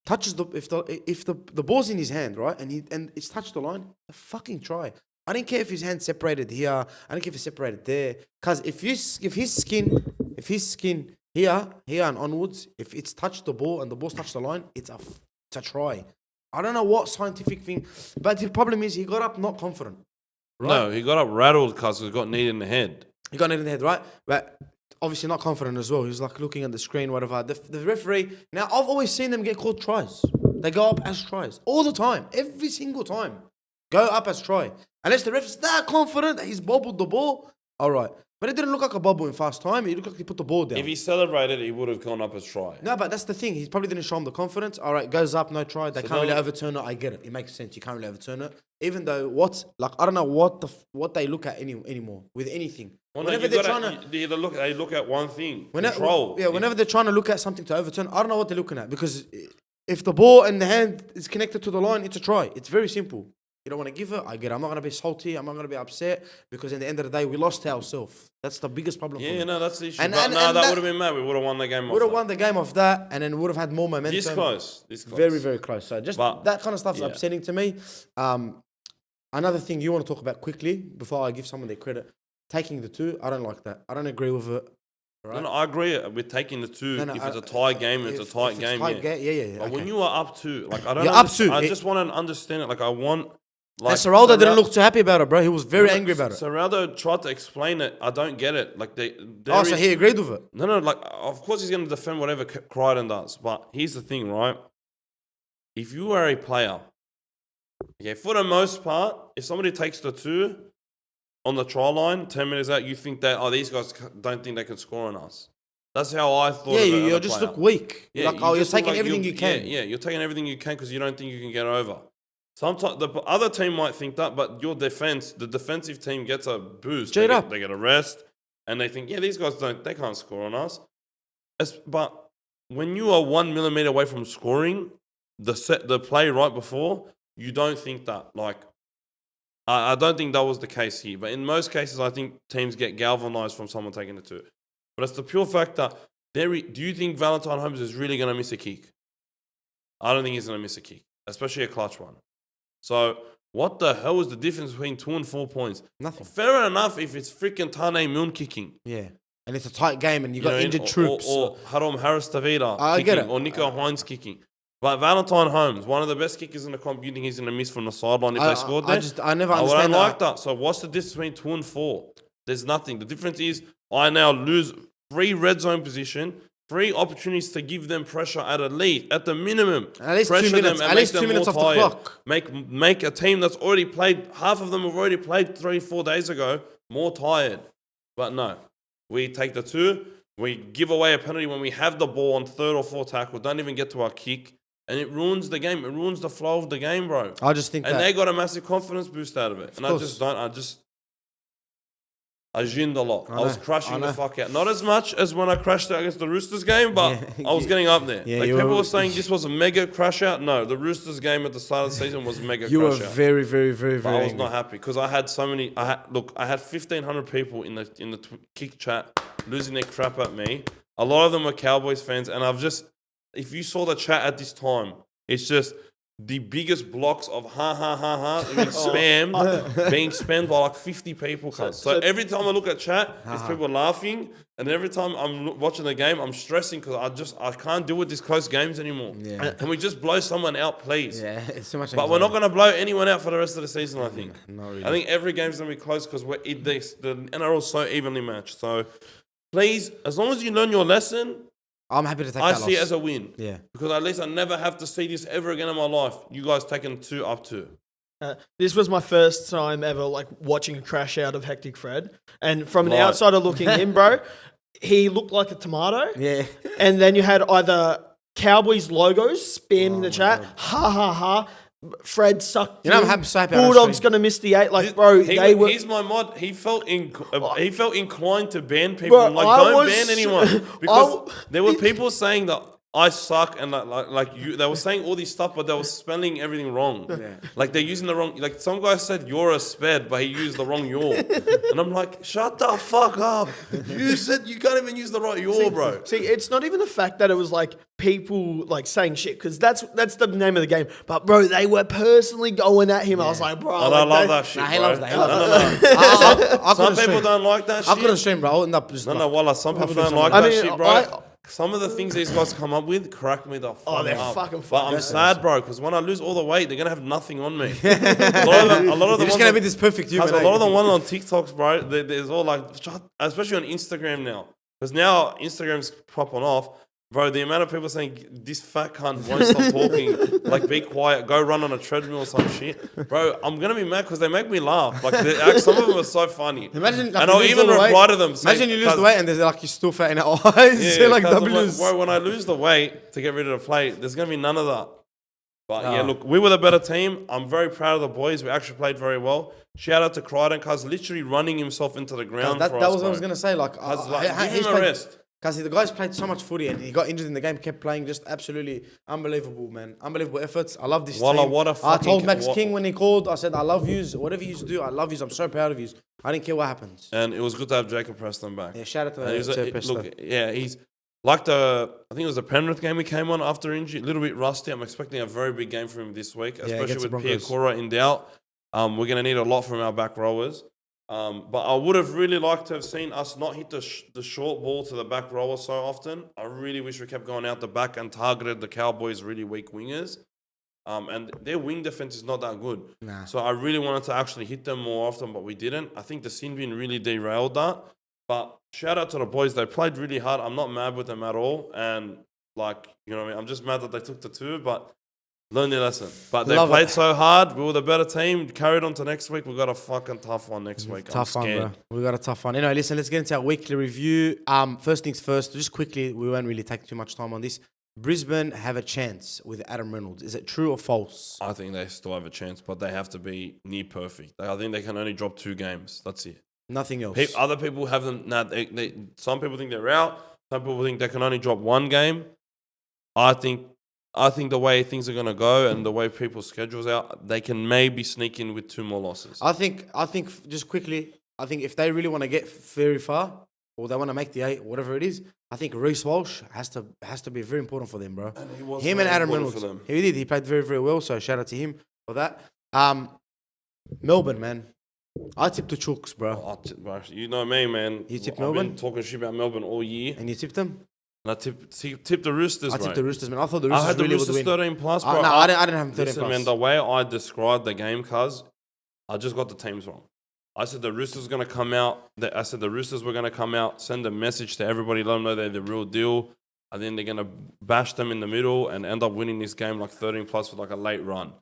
touches if the ball's in his hand, right, and it's touched the line, a fucking try. I don't care if his hand's separated here. I don't care if it's separated there. Because if his skin here and onwards, if it's touched the ball and the ball's touched the line, it's a try. I don't know what scientific thing, but the problem is he got up not confident. Right? No, he got up rattled because he got kneed in the head. He got kneed in the head, right? But obviously not confident as well. He was like looking at the screen, whatever. The referee, now I've always seen them get called tries. They go up as tries. All the time. Every single time. Go up as try. Unless the ref's that confident that he's bobbled the ball, all right. But it didn't look like a bobble in fast time. It looked like he put the ball down. If he celebrated, he would have gone up as try. No, but that's the thing. He probably didn't show him the confidence. All right, goes up, no try. They can't really overturn it. I get it. It makes sense. You can't really overturn it. Even though I don't know what they look at anymore with anything. Well, whenever they look at one thing. Control. Yeah, whenever they're trying to look at something to overturn, I don't know what they're looking at because if the ball and the hand is connected to the line, it's a try. It's very simple. You don't want to give it. I get it. I'm not going to be salty. I'm not going to be upset because at the end of the day, we lost ourselves. That's the biggest problem for me. Yeah, no, that's the issue. And that that would have been mad. We would have won the game. We would have won the game off that, and then we would have had more momentum. This close. Very, very close. So just that kind of stuff's upsetting to me. Another thing you want to talk about quickly before I give someone their credit, taking the 2. I don't like that. I don't agree with it. Right? No, I agree with taking the 2. If it's a tie game, it's a tight game. Yeah. But when you are up 2, like I don't. You're up 2. I just want to understand it. Like I want. Like Serraldo didn't look too happy about it, bro. He was very angry about it. Serraldo tried to explain it. I don't get it. Like so he agreed with it. No. Like of course he's going to defend whatever Crichton does. But here's the thing, right? If you are a player, okay, for the most part, if somebody takes the 2 on the try line, 10 minutes out, you think that these guys don't think they can score on us. That's how I thought. Yeah, you just look weak. Yeah, you're taking everything you can. Yeah, you're taking everything you can because you don't think you can get over. Sometimes the other team might think that, but your defense, the defensive team gets a boost. They get a rest, and they think, these guys they can't score on us. But when you are 1 millimeter away from scoring, the play right before, you don't think that. Like, I don't think that was the case here. But in most cases, I think teams get galvanized from someone taking the 2. But it's the pure fact that do you think Valentine Holmes is really going to miss a kick? I don't think he's going to miss a kick, especially a clutch one. So what the hell is the difference between 2 and 4 points? Nothing. Fair enough if it's freaking Tane Milne kicking. Yeah. And it's a tight game and you got injured troops. Or Jarome Harris-Tavita kicking. Or Nico Hines kicking. But Valentine Holmes, one of the best kickers in the comp, you think he's going to miss from the sideline if they scored there? I never understand that. I don't like that. So what's the difference between 2 and 4? There's nothing. The difference is I now lose 3 red zone position, 3 opportunities to give them pressure at the minimum. At least 2 minutes. At least 2 minutes off the clock. Make a team that's already played, half of them have already played 3-4 days ago, more tired. But no, we take the 2, we give away a penalty when we have the ball on 3rd or 4th tackle, don't even get to our kick, and it ruins the game. It ruins the flow of the game, bro. I just think and they got a massive confidence boost out of it. And I ginned a lot. I was crushing the fuck out. Not as much as when I crashed out against the Roosters game, but I was getting up there. Yeah, people were saying this was a mega crash out. No, the Roosters game at the start of the season was a mega crash out. You were very, very, very, very I was not happy because I had so many. I had 1,500 people in the kick chat losing their crap at me. A lot of them were Cowboys fans, and if you saw the chat at this time, it's just the biggest blocks of being spammed by like 50 people. So every time I look at chat, there's people laughing, and every time I'm watching the game, I'm stressing because I can't deal with these close games anymore. Yeah. Can we just blow someone out, please? Yeah, it's too much anxiety. But we're not going to blow anyone out for the rest of the season, I think. Not really. I think every game's going to be close because the NRL is so evenly matched. So please, as long as you learn your lesson, I'm happy to take that loss. I see it as a win. Yeah. Because at least I never have to see this ever again in my life. You guys taking 2 up 2. This was my first time ever watching a crash out of Hectic Fred. And from an outsider looking in, bro, he looked like a tomato. Yeah. And then you had either Cowboys logos spamming the chat. God. Ha ha ha. Fred sucked. I'm happy to Bulldogs gonna miss the 8. He's my mod. He felt inclined to ban people. Bro, don't ban anyone because there were people saying that I suck and they were saying all this stuff, but they were spelling everything wrong. Yeah. Like they're using the wrong. Like some guy said, "You're a sped," but he used the wrong "your," and I'm like, "Shut the fuck up! You said you can't even use the right "your," bro." See, it's not even the fact that it was people saying shit because that's the name of the game. But bro, they were personally going at him. Yeah. I was like, bro, and I love that shit. He loves that. No. Some people don't like that shit. I couldn't stream, bro. I wouldn't just wallah. Some people don't like that shit, bro. Some of the things these guys come up with crack me the fuck up. They're fucking fun. But I'm sad, bro, because when I lose all the weight, they're going to have nothing on me. a lot of them You're just going to be this perfect human. A lot of them ones on TikToks, bro, there's all especially on Instagram now. Because now Instagram's popping off. Bro, the amount of people saying, this fat cunt won't stop talking. Be quiet, go run on a treadmill or some shit. Bro, I'm going to be mad because they make me laugh. Some of them are so funny. Imagine, and I'll even reply to them saying... Imagine you lose the weight and there's you're still fat in our eyes. Yeah, W's. Bro, when I lose the weight to get rid of the play, there's going to be none of that. But yeah, look, we were the better team. I'm very proud of the boys. We actually played very well. Shout out to Crichthon, cuz literally running himself into the ground. That was what I was going to say. Give him a rest. Because the guys played so much footy and he got injured in the game, kept playing, just absolutely unbelievable, man. Unbelievable efforts. I love this team. I told Max King when he called, I said, I love yous. Whatever you do, I love yous. I'm so proud of yous. I didn't care what happens. And it was good to have Jacob Preston back. Yeah, shout out to Preston. Look, yeah, he's like I think it was the Penrith game he came on after injury. A little bit rusty. I'm expecting a very big game from him this week, especially with Pierre Cora in doubt. We're going to need a lot from our back rowers. But I would have really liked to have seen us not hit the short ball to the back rower so often. I really wish we kept going out the back and targeted the Cowboys' really weak wingers. And their wing defense is not that good. Nah. So I really wanted to actually hit them more often, but we didn't. I think the sin bin really derailed that. But shout out to the boys. They played really hard. I'm not mad with them at all. And, like, you know what I mean? I'm just mad that they took the 2, but learn their lesson. But they played so hard. We were the better team. Carried on to next week. We got a fucking tough one next week. Tough one, bro. We got a tough one. Anyway, listen, let's get into our weekly review. First things first, just quickly, we won't really take too much time on this. Brisbane have a chance with Adam Reynolds. Is it true or false? I think they still have a chance, but they have to be near perfect. I think they can only drop 2 games. That's it. Nothing else. Other people have them. Some people think they're out. Some people think they can only drop 1 game. I think the way things are going to go and the way people's schedules out, they can maybe sneak in with 2 more losses. I think just quickly, I think if they really want to get very far or they want to make the 8, whatever it is, I think Reece Walsh has to be very important for them, bro. Him and Adam Reynolds. He did. He played very, very well. So shout out to him for that. Melbourne, man. I tipped the Chooks, bro. You know me, man. You tipped Melbourne? Melbourne? I've been talking shit about Melbourne all year. And you tipped them? And I tipped the Roosters, I tipped the Roosters, man. I thought the Roosters I had the really Roosters would win. 13 plus, bro. No, I didn't have them 13 Listen, plus. man, the way I described the game, cuz, I just got the teams wrong. I said the Roosters going to come out. I said the Roosters were going to come out, send a message to everybody, let them know they're the real deal. And then they're going to bash them in the middle and end up winning this game like 13 plus with like a late run.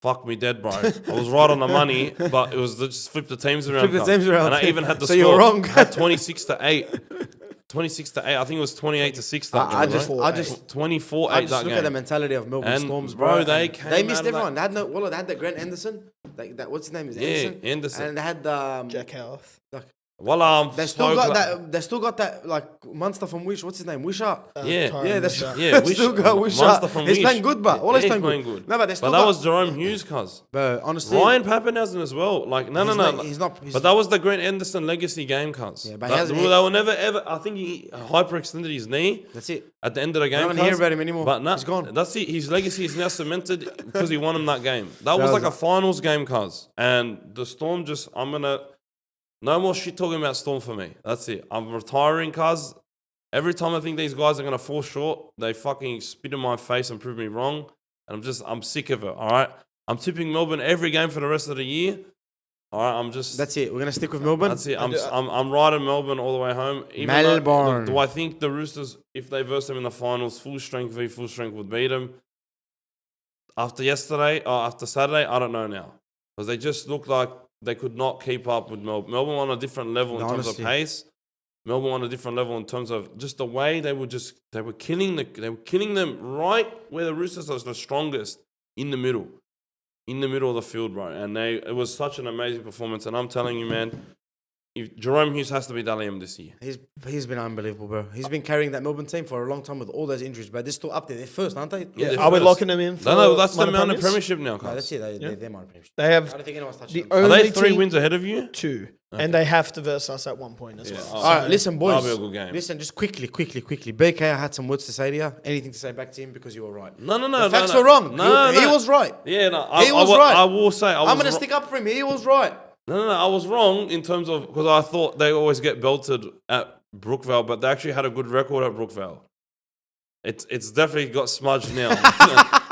Fuck me dead, bro. I was right on the money, but it was just flip the teams around. And I even had the so score. you were wrong. At 26-8. 26-8. I think it was 28-6 that game. I just 24-8 that look at the mentality of Melbourne And Storms, bro. they missed everyone. They had they had that Grant Anderson. What's his name? Is Anderson. And they had Jack Howarth. Well, they still got that. They still got that like Munster from Wish. What's his name? Wisher. They still got Wisher. He's playing good, but always playing good. No, but they still. But that was Jarome Hughes, cuz. But honestly, Ryan Pappenhausen as well. Like no. He's not. But that was the Grant Anderson legacy game, cuz. Yeah, but they will never ever. I think he hyperextended his knee. That's it. At the end of the game, I don't hear about him anymore. But no, he's gone. That's it. His legacy is now cemented because he won him that game. That was like a finals game, cuz. And the Storm just. No more shit talking about Storm for me. That's it. I'm retiring, cuz. Every time I think these guys are going to fall short, they fucking spit in my face and prove me wrong. And I'm sick of it, all right? I'm tipping Melbourne every game for the rest of the year. All right, That's it. We're going to stick with Melbourne. That's it. I'm riding Melbourne all the way home. Melbourne. Do I think the Roosters, if they verse them in the finals, full strength would beat them? After Saturday, I don't know now. Because they just look like they could not keep up with Melbourne. Melbourne on a different level in terms of pace. Melbourne on a different level in terms of just the way they were killing them right where the Roosters are the strongest in the middle of the field, bro. And it was such an amazing performance. And I'm telling you, man, if Jarome Hughes has to be Dally M this year. He's been unbelievable, bro. He's been carrying that Melbourne team for a long time with all those injuries, but they're still up there. They're first, aren't they? Yeah. Are we locking them in for No, that's the amount of premiership now, no, that's it. They're my premiership. They have I don't think anyone's touched the them. only Are they 3 team- wins ahead of you? 2. Okay. And they have to verse us at one point as well. Oh, all right, listen, boys. That'll be a good game. Listen, just quickly. BK, I had some words to say to you. Anything to say back to him because you were right. No. The facts were wrong. He was right. Yeah, no. He was right. I will say I'm going to stick up for him. He was right. No. I was wrong in terms of because I thought they always get belted at Brookvale, but they actually had a good record at Brookvale. It's definitely got smudged now.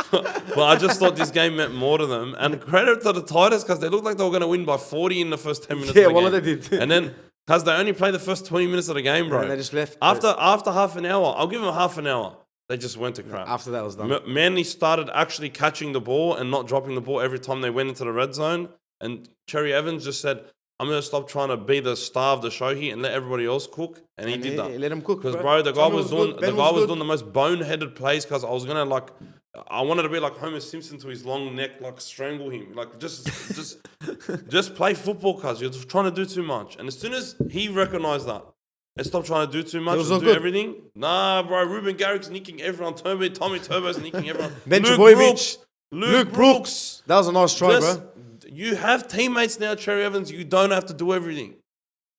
But I just thought this game meant more to them. And credit to the Tigers because they looked like they were going to win by 40 in the first 10 minutes of the game. Yeah, well, they did. And then because they only played the first 20 minutes of the game, bro. And they just left. After half an hour, I'll give them half an hour. They just went to crap. After that was done. Manly started actually catching the ball and not dropping the ball every time they went into the red zone. And Cherry Evans just said, I'm going to stop trying to be the star of the show here and let everybody else cook. And he did that. He let him cook, because, bro, the guy was doing the most boneheaded plays because I was going to, I wanted to be like Homer Simpson to his long neck, strangle him. Just play football, cuz you're just trying to do too much. And as soon as he recognized that, Let's stop trying to do too much. was Let's all do good. everything. Nah, bro. Ruben Garrick's nicking everyone. Tommy Turbo's nicking everyone. Ben Luke Trbojevic. Luke Luke Brooks. That was a nice try, Just- bro. You have teammates now, Cherry Evans. You don't have to do everything.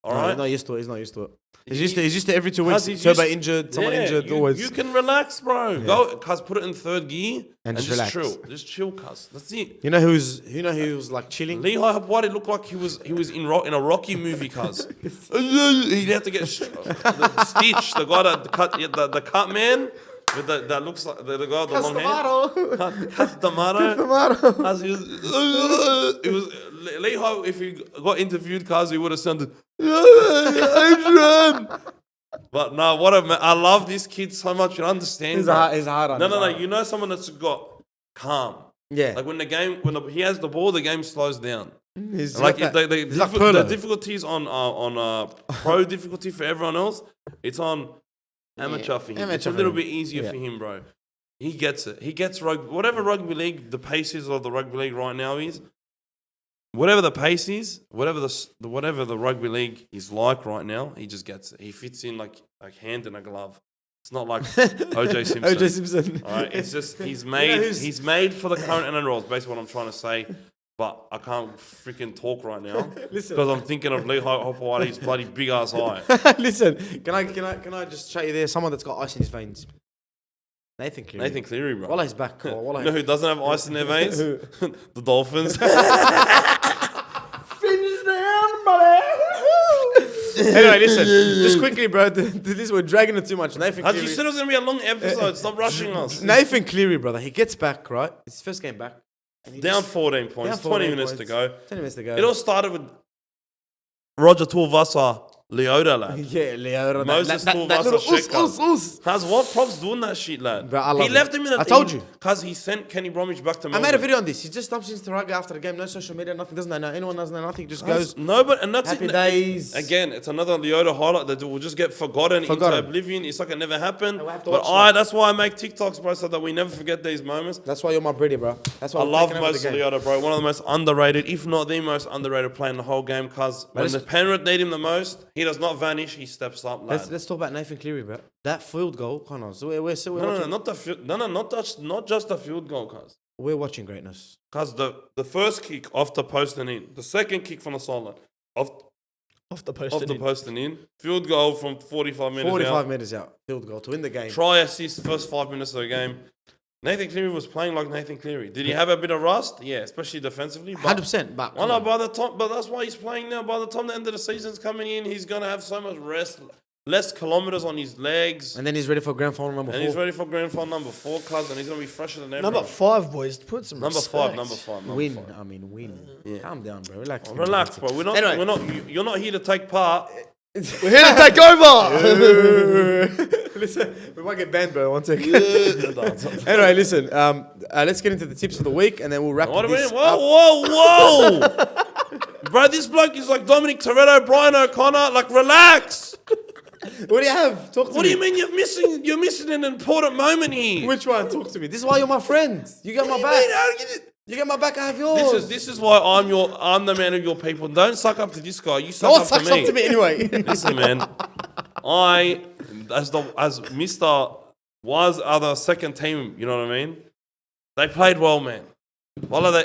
All No, right. he's not used to it. He's not used to it. He's used to every 2 weeks. He's Turbo used- injured, someone Yeah, injured, you, always. You can relax, bro. Go, cuz put it in third gear and just just relax. chill. Just chill, cuz. That's it. You know who's like chilling? Lehigh Hapwadi looked like he was in a Rocky movie, cuz. He'd have to get the Stitch, the guy that cut the cut man with that looks like the guy with the long hair. Cut tomato. Cuz it was Lehigh. If he got interviewed, cuz he would have sounded Adrian. But no, I love this kid so much. You understand? He's a hard one. No. You know someone that's got calm. Yeah. Like when he has the ball, the game slows down. He's Like got if that- he's like the Perlo. difficulties on pro difficulty for everyone else, it's on amateur for him. It's Amateur a for little him. bit easier Yeah. for him, bro. He gets it. He gets whatever rugby league the pace is of the rugby league right now is. Whatever the pace is, whatever the rugby league is like right now, he just gets it. He fits in like hand in a glove. It's not like OJ Simpson. OJ Simpson. All right, it's just he's know made who's- he's made for the current NRL. Is basically what I'm trying to say, but I can't freaking talk right now Listen. because I'm thinking of Lehigh Hopewadi's bloody big ass eye. Listen, can I just show you there? Someone that's got ice in his veins. Nathan Cleary. Nathan Cleary, bro. Wallah, he's back. Oh, Wallah. You know who doesn't have ice in their veins? The Dolphins. Finish down, buddy. Anyway, listen. Just quickly, bro. We're dragging it too much. Nathan As Cleary. you said, it was gonna be a long episode. Stop rushing us. Nathan Cleary, brother. He gets back, right? It's his first game back. And he Down just- 14 points. down 20 14 minutes points. to go. 20 minutes to go. It all started with Roger Tuivasa, Leota, lad. Yeah, Leo. Moses that Tuivasa little Sheka. Has what props doing that shit, lad? Bro, I love he left it. him in a I told you. Because he sent Kenny Bromwich back to I Melbourne. made a video on this. He just dumps into rugby after the game. No social media, nothing. Doesn't know anyone. Doesn't know nothing. Just goes. No, but and that's Happy it. days. Again, it's another Leota highlight that will just get forgotten into oblivion. It's like it never happened. we'll have to But watch that's why I make TikToks, bro, so that we never forget these moments. That's why you're my Brady, bro. That's why I I'm love taking over Moses the game. Leota, bro. One of the most underrated, if not the most underrated player in the whole game. Because when let's- the Penrith need him the most, he does not vanish. He steps up, lad. Let's talk about Nathan Cleary, bro. That field goal, Connors. We're No, not the field. No, not just the field goal, cuz. We're watching greatness. Cuz the first kick off the post and in, the second kick from the sideline, off Off the post. the post and in, field goal from 45 minutes 45 out. minutes out. Field goal to win the game. Try assist first 5 minutes of the game. Nathan Cleary was playing like Nathan Cleary. Did he have a bit of rust? Yeah, especially defensively. But 100%. But well, no, by the time, but that's why he's playing now. By the time the end of the season's coming in, he's gonna have so much rest, less kilometers on his legs, and then he's ready for grand final number 4. and he's ready for grand final number 4, cuz, and he's gonna be fresher than ever. Number 5, boys. Put some Number respect. 5, number 5. Number Win. 5. I mean, win. Calm down, bro. Relax. Relax, bro. We're not. Anyway. We're not. You're not here to take part. We're here to take over. Listen, we might get banned, bro. One second. Anyway, listen. Let's get into the tips of the week, and then we'll wrap What do we? this up. Whoa! Bro, this bloke is like Dominic Toretto, Brian O'Connor. Like, relax. What do you have? Talk to me. What do you mean you're missing? You're missing an important moment here. Which one? Talk to me. This is why you're my friend. You got my back. You got my back. I have yours. This is why I'm the man of your people. Don't suck up to this guy. You suck No one up sucks to me. up to me anyway. Listen, man. As Mr. was other second team, you know what I mean? They played well, man. What are they?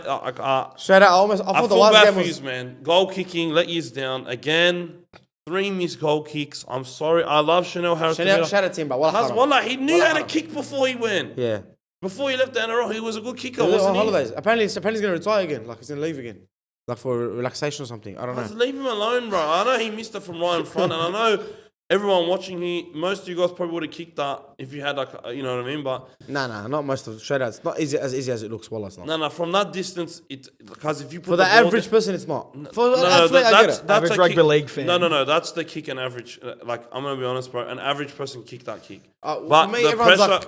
Straight out, I I thought the feel last bad game for was. you, man. Goal kicking, let yous down again. 3 missed goal kicks. I'm sorry. I love Chanel Harris. Shout out to him, but Wallah, he knew how to kick before he went. Yeah. Before he left the NRL, he was a good kicker, He was on wasn't he? holidays. Apparently he's going to retire again. Like he's going to leave again. Like for relaxation or something. I don't Just know. leave him alone, bro. I know he missed it from right in front, and I know everyone watching here, most of you guys probably would have kicked that if you had, like, you know what I mean? But Nah, not most of straight out. It's not as easy as it looks. Wallah, it's not. no, from that distance, because if you put For the ball average there- person, it's not. For an No, athlete, I get it. Average a rugby kick. league fan. No, that's the kick an average. Like, I'm gonna be honest, bro. An average person kick that kick. For But me, the everyone's pressure, like-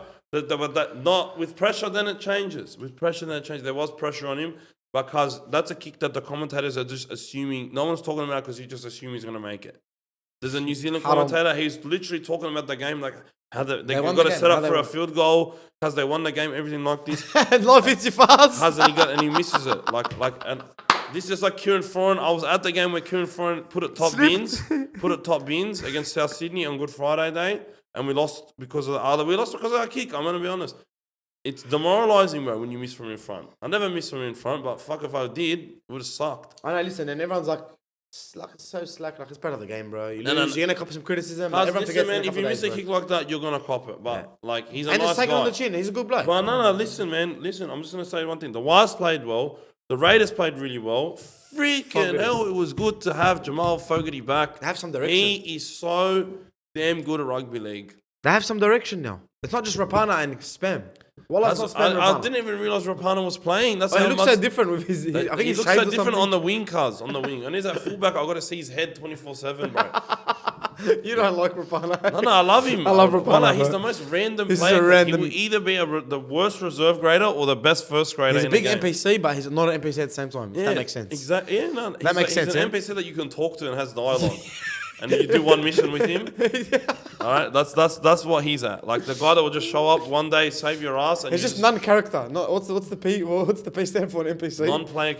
not with pressure, then it changes. With pressure, then it changes. There was pressure on him because that's a kick that the commentators are just assuming. No one's talking about because you just assume he's gonna make it. There's a New Zealand commentator. He's literally talking about the game like how they won got the to game, set how up they for a won. field goal because they won the game. Everything like this. Life hits you fast. And he misses it. Like and This is like Kieran Foran. I was at the game where Kieran Foran put it top bins against South Sydney on Good Friday day, and we lost because of our kick. I'm gonna be honest. It's demoralising, bro, when you miss from in front. I never miss from in front, but fuck if I did, it would have sucked. I know, listen, and everyone's like it's so slack, like it's part of the game, bro. You lose, you're gonna cop some criticism. Everyone forgets, man, if you miss a kick like that, you're gonna cop it. But like, he's a and nice just take guy. it on the chin. He's a good bloke. But no, listen, man, listen. I'm just gonna say one thing. The Wires played well. The Raiders played really well. Freaking hell, it was good to have Jamal Fogarty back. They have some direction. He is so damn good at rugby league. They have some direction now. It's not just Rapana and spam. Well, I didn't even realize Rapana was playing. That's he looks so different with his. I think he looks so different on the wing, on the wing. And he's at fullback. I got to see his head 24/7, bro. You don't like Rapana? No, I love him. I love Rapana. He's the most random player. He will either be the worst reserve grader or the best first grader. He's a big NPC, but he's not an NPC at the same time. If that makes sense. Exactly. Yeah, no, that makes sense. He's an NPC that you can talk to and has dialogue. And you do one mission with him. All right, that's what he's at. Like the guy that will just show up one day, save your ass. And he's just non-character. No, what's the P? What's the P stand for an NPC? Non-player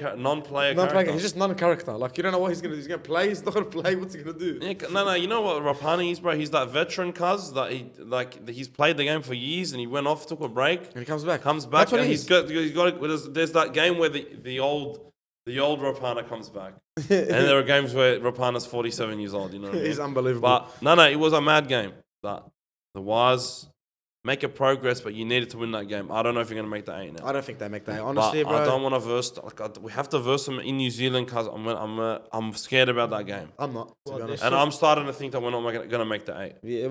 character. He's just non-character. Like you don't know what he's gonna do. He's gonna play. He's not gonna play. What's he gonna do? Yeah, no. You know what Rapani is, bro? He's that veteran cuz that he's played the game for years and he went off, took a break, and he comes back. That's what he's got. There's that game where the old Rapana comes back. And there are games where Rapana's 47 years old, you know what I mean? He's unbelievable. But no, it was a mad game. But the Wires make a progress, but you needed to win that game. I don't know if you're going to make the 8 now. I don't think they make the 8. Honestly, but bro. I don't want to verse. We have to verse them in New Zealand because I'm scared about that game. I'm not, to be honest. And I'm starting to think that we're not going to make the 8. Yeah,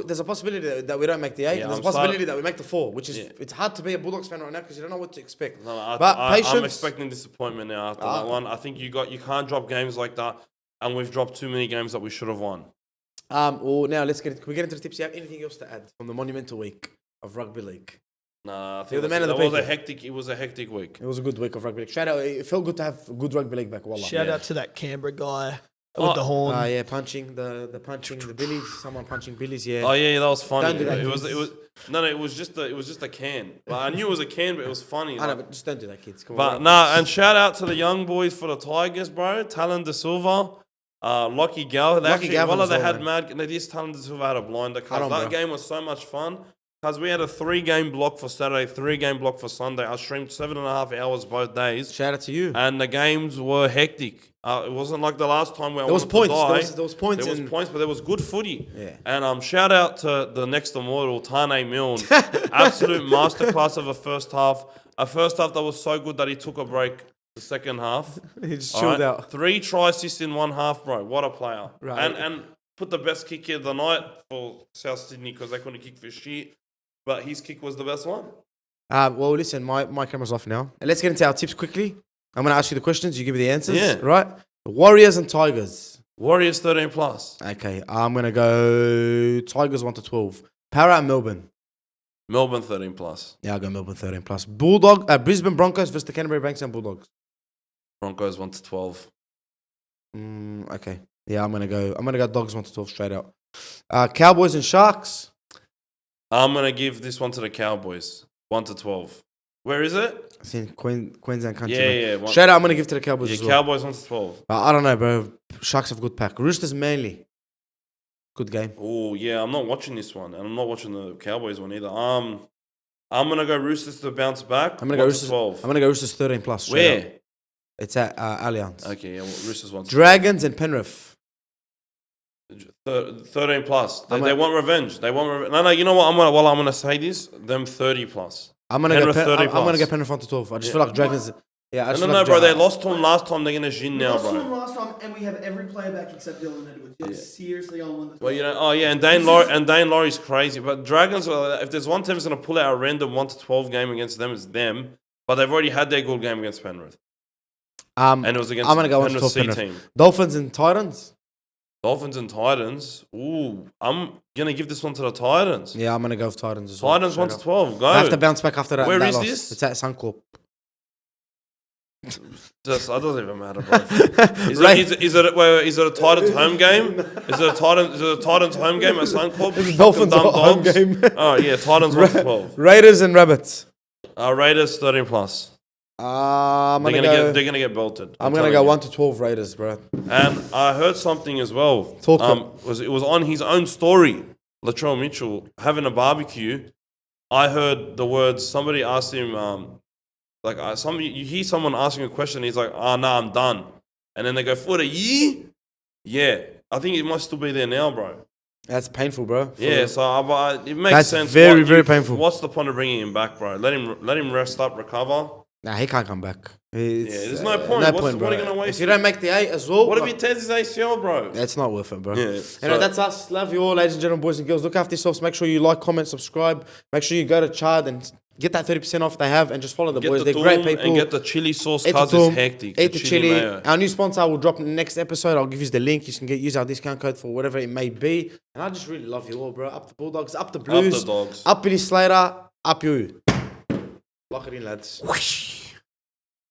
there's a possibility that we don't make the 8. Yeah, there's a possibility that we make the 4, which is it's hard to be a Bulldogs fan right now because you don't know what to expect. No, but patience. I'm expecting disappointment now after that one. I think you can't drop games like that, and we've dropped too many games that we should have won. Well, now can we get into the tips? Do you have anything else to add from the monumental week of rugby league? Nah, I think the man of the people. It was a hectic week. It was a good week of rugby league. Shout out! It felt good to have good rugby league back. Wallah. Shout out to that Canberra guy with the horn. Yeah, punching the billies. Someone punching billies. Yeah. Oh yeah, that was funny. Don't do that, it was just a can. Well, I knew it was a can, but it was funny. I know, but just don't do that, kids. Come on. And shout out to the young boys for the Tigers, bro. Talon De Silva. Lockie Gal. They just Talon De Silva had a blinder. That game was so much fun. Because we had a 3-game block for Saturday, 3-game block for Sunday. I streamed 7.5 hours both days. Shout out to you. And the games were hectic. It wasn't like the last time where there was points. There was points. There was points, but there was good footy. Yeah. And shout out to the next immortal, Tane Milne. Absolute masterclass of a first half. A first half that was so good that he took a break the second half. He just chilled out. 3 try assists in one half, bro. What a player. Right. And put the best kick of the night for South Sydney because they couldn't kick for shit. But his kick was the best one. Well, listen, my camera's off now. Let's get into our tips quickly. I'm going to ask you the questions. You give me the answers. Yeah. Right? Warriors and Tigers. Warriors 13+. Okay. I'm going to go Tigers 1-12. Para and Melbourne. Melbourne 13+. Yeah, I'll go Melbourne 13+. Brisbane Broncos versus the Canterbury Bankstown Bulldogs. Broncos 1-12. Okay. Yeah, I'm gonna go Dogs 1-12 straight out. Cowboys and Sharks. I'm going to give this one to the Cowboys. 1-12. Where is it? It's in Queensland country. Yeah. Straight out, I'm going to give to the Cowboys as well. Cowboys 1-12. I don't know, bro. Sharks have a good pack. Roosters mainly. Good game. Oh, yeah. I'm not watching this one. And I'm not watching the Cowboys one either. I'm going to go Roosters to bounce back. I'm going to go Roosters 12. I'm going to go Roosters 13+. Where? Out. It's at Allianz. Okay, yeah. Roosters 1-12. Dragons and Penrith. 13+. They want revenge. No. You know what? I'm gonna say this. Them 30+. I'm gonna get Penrith 1-12. I just feel like Dragons. Yeah, no, bro. They lost to them last time. They're gonna gin now, bro. They lost to them last time, and we have every player back except Dylan Edwards. You're seriously on 1-12. Well, you know. Oh yeah, and Dane Laurie's crazy. But Dragons, if there's one team that's gonna pull out a random 1-12 game against them, it's them. But they've already had their good game against Penrith. And it was against I'm gonna go Penrith's C Penrith. team. Dolphins and Titans. Dolphins and Titans. Ooh, I'm going to give this one to the Titans. Yeah, I'm going to go with Titans as well. Titans 1-12. Go. I have to bounce back after that. Where that is loss. this? It's at Suncorp. It doesn't even matter, bro. Is it a Titans home game? Is it a Titans home game at Suncorp? It's Dolphins home game. Oh, yeah, Titans 1-12. Raiders and Rabbits. Raiders 13+. They're gonna get belted. I'm gonna go 1-12 Raiders, bro. And I heard something as well. It was on his own story. Latrell Mitchell having a barbecue. I heard the words. Somebody asked him, you hear someone asking a question. He's like, "Oh no, I'm done." And then they go, "For a year?" Yeah, I think it must still be there now, bro. That's painful, bro. Yeah, so it makes sense. Very painful. What's the point of bringing him back, bro? Let him rest up, recover. Nah, he can't come back. There's no point. What are you gonna waste? If you don't make the 8 as well, what if he tears his ACL, bro? That's not worth it, bro. Yeah. Anyway, that's us. Love you all, ladies and gentlemen, boys and girls. Look after yourselves. Make sure you like, comment, subscribe. Make sure you go to Char'd and get that 30% off they have, and just follow the boys. They're great people. And get the chili sauce because it's hectic. Eat the chili. Our new sponsor will drop in the next episode. I'll give you the link. You can use our discount code for whatever it may be. And I just really love you all, bro. Up the Bulldogs, up the Blues, up the Dogs, up Billy Slater, up you. Lock it in, lads.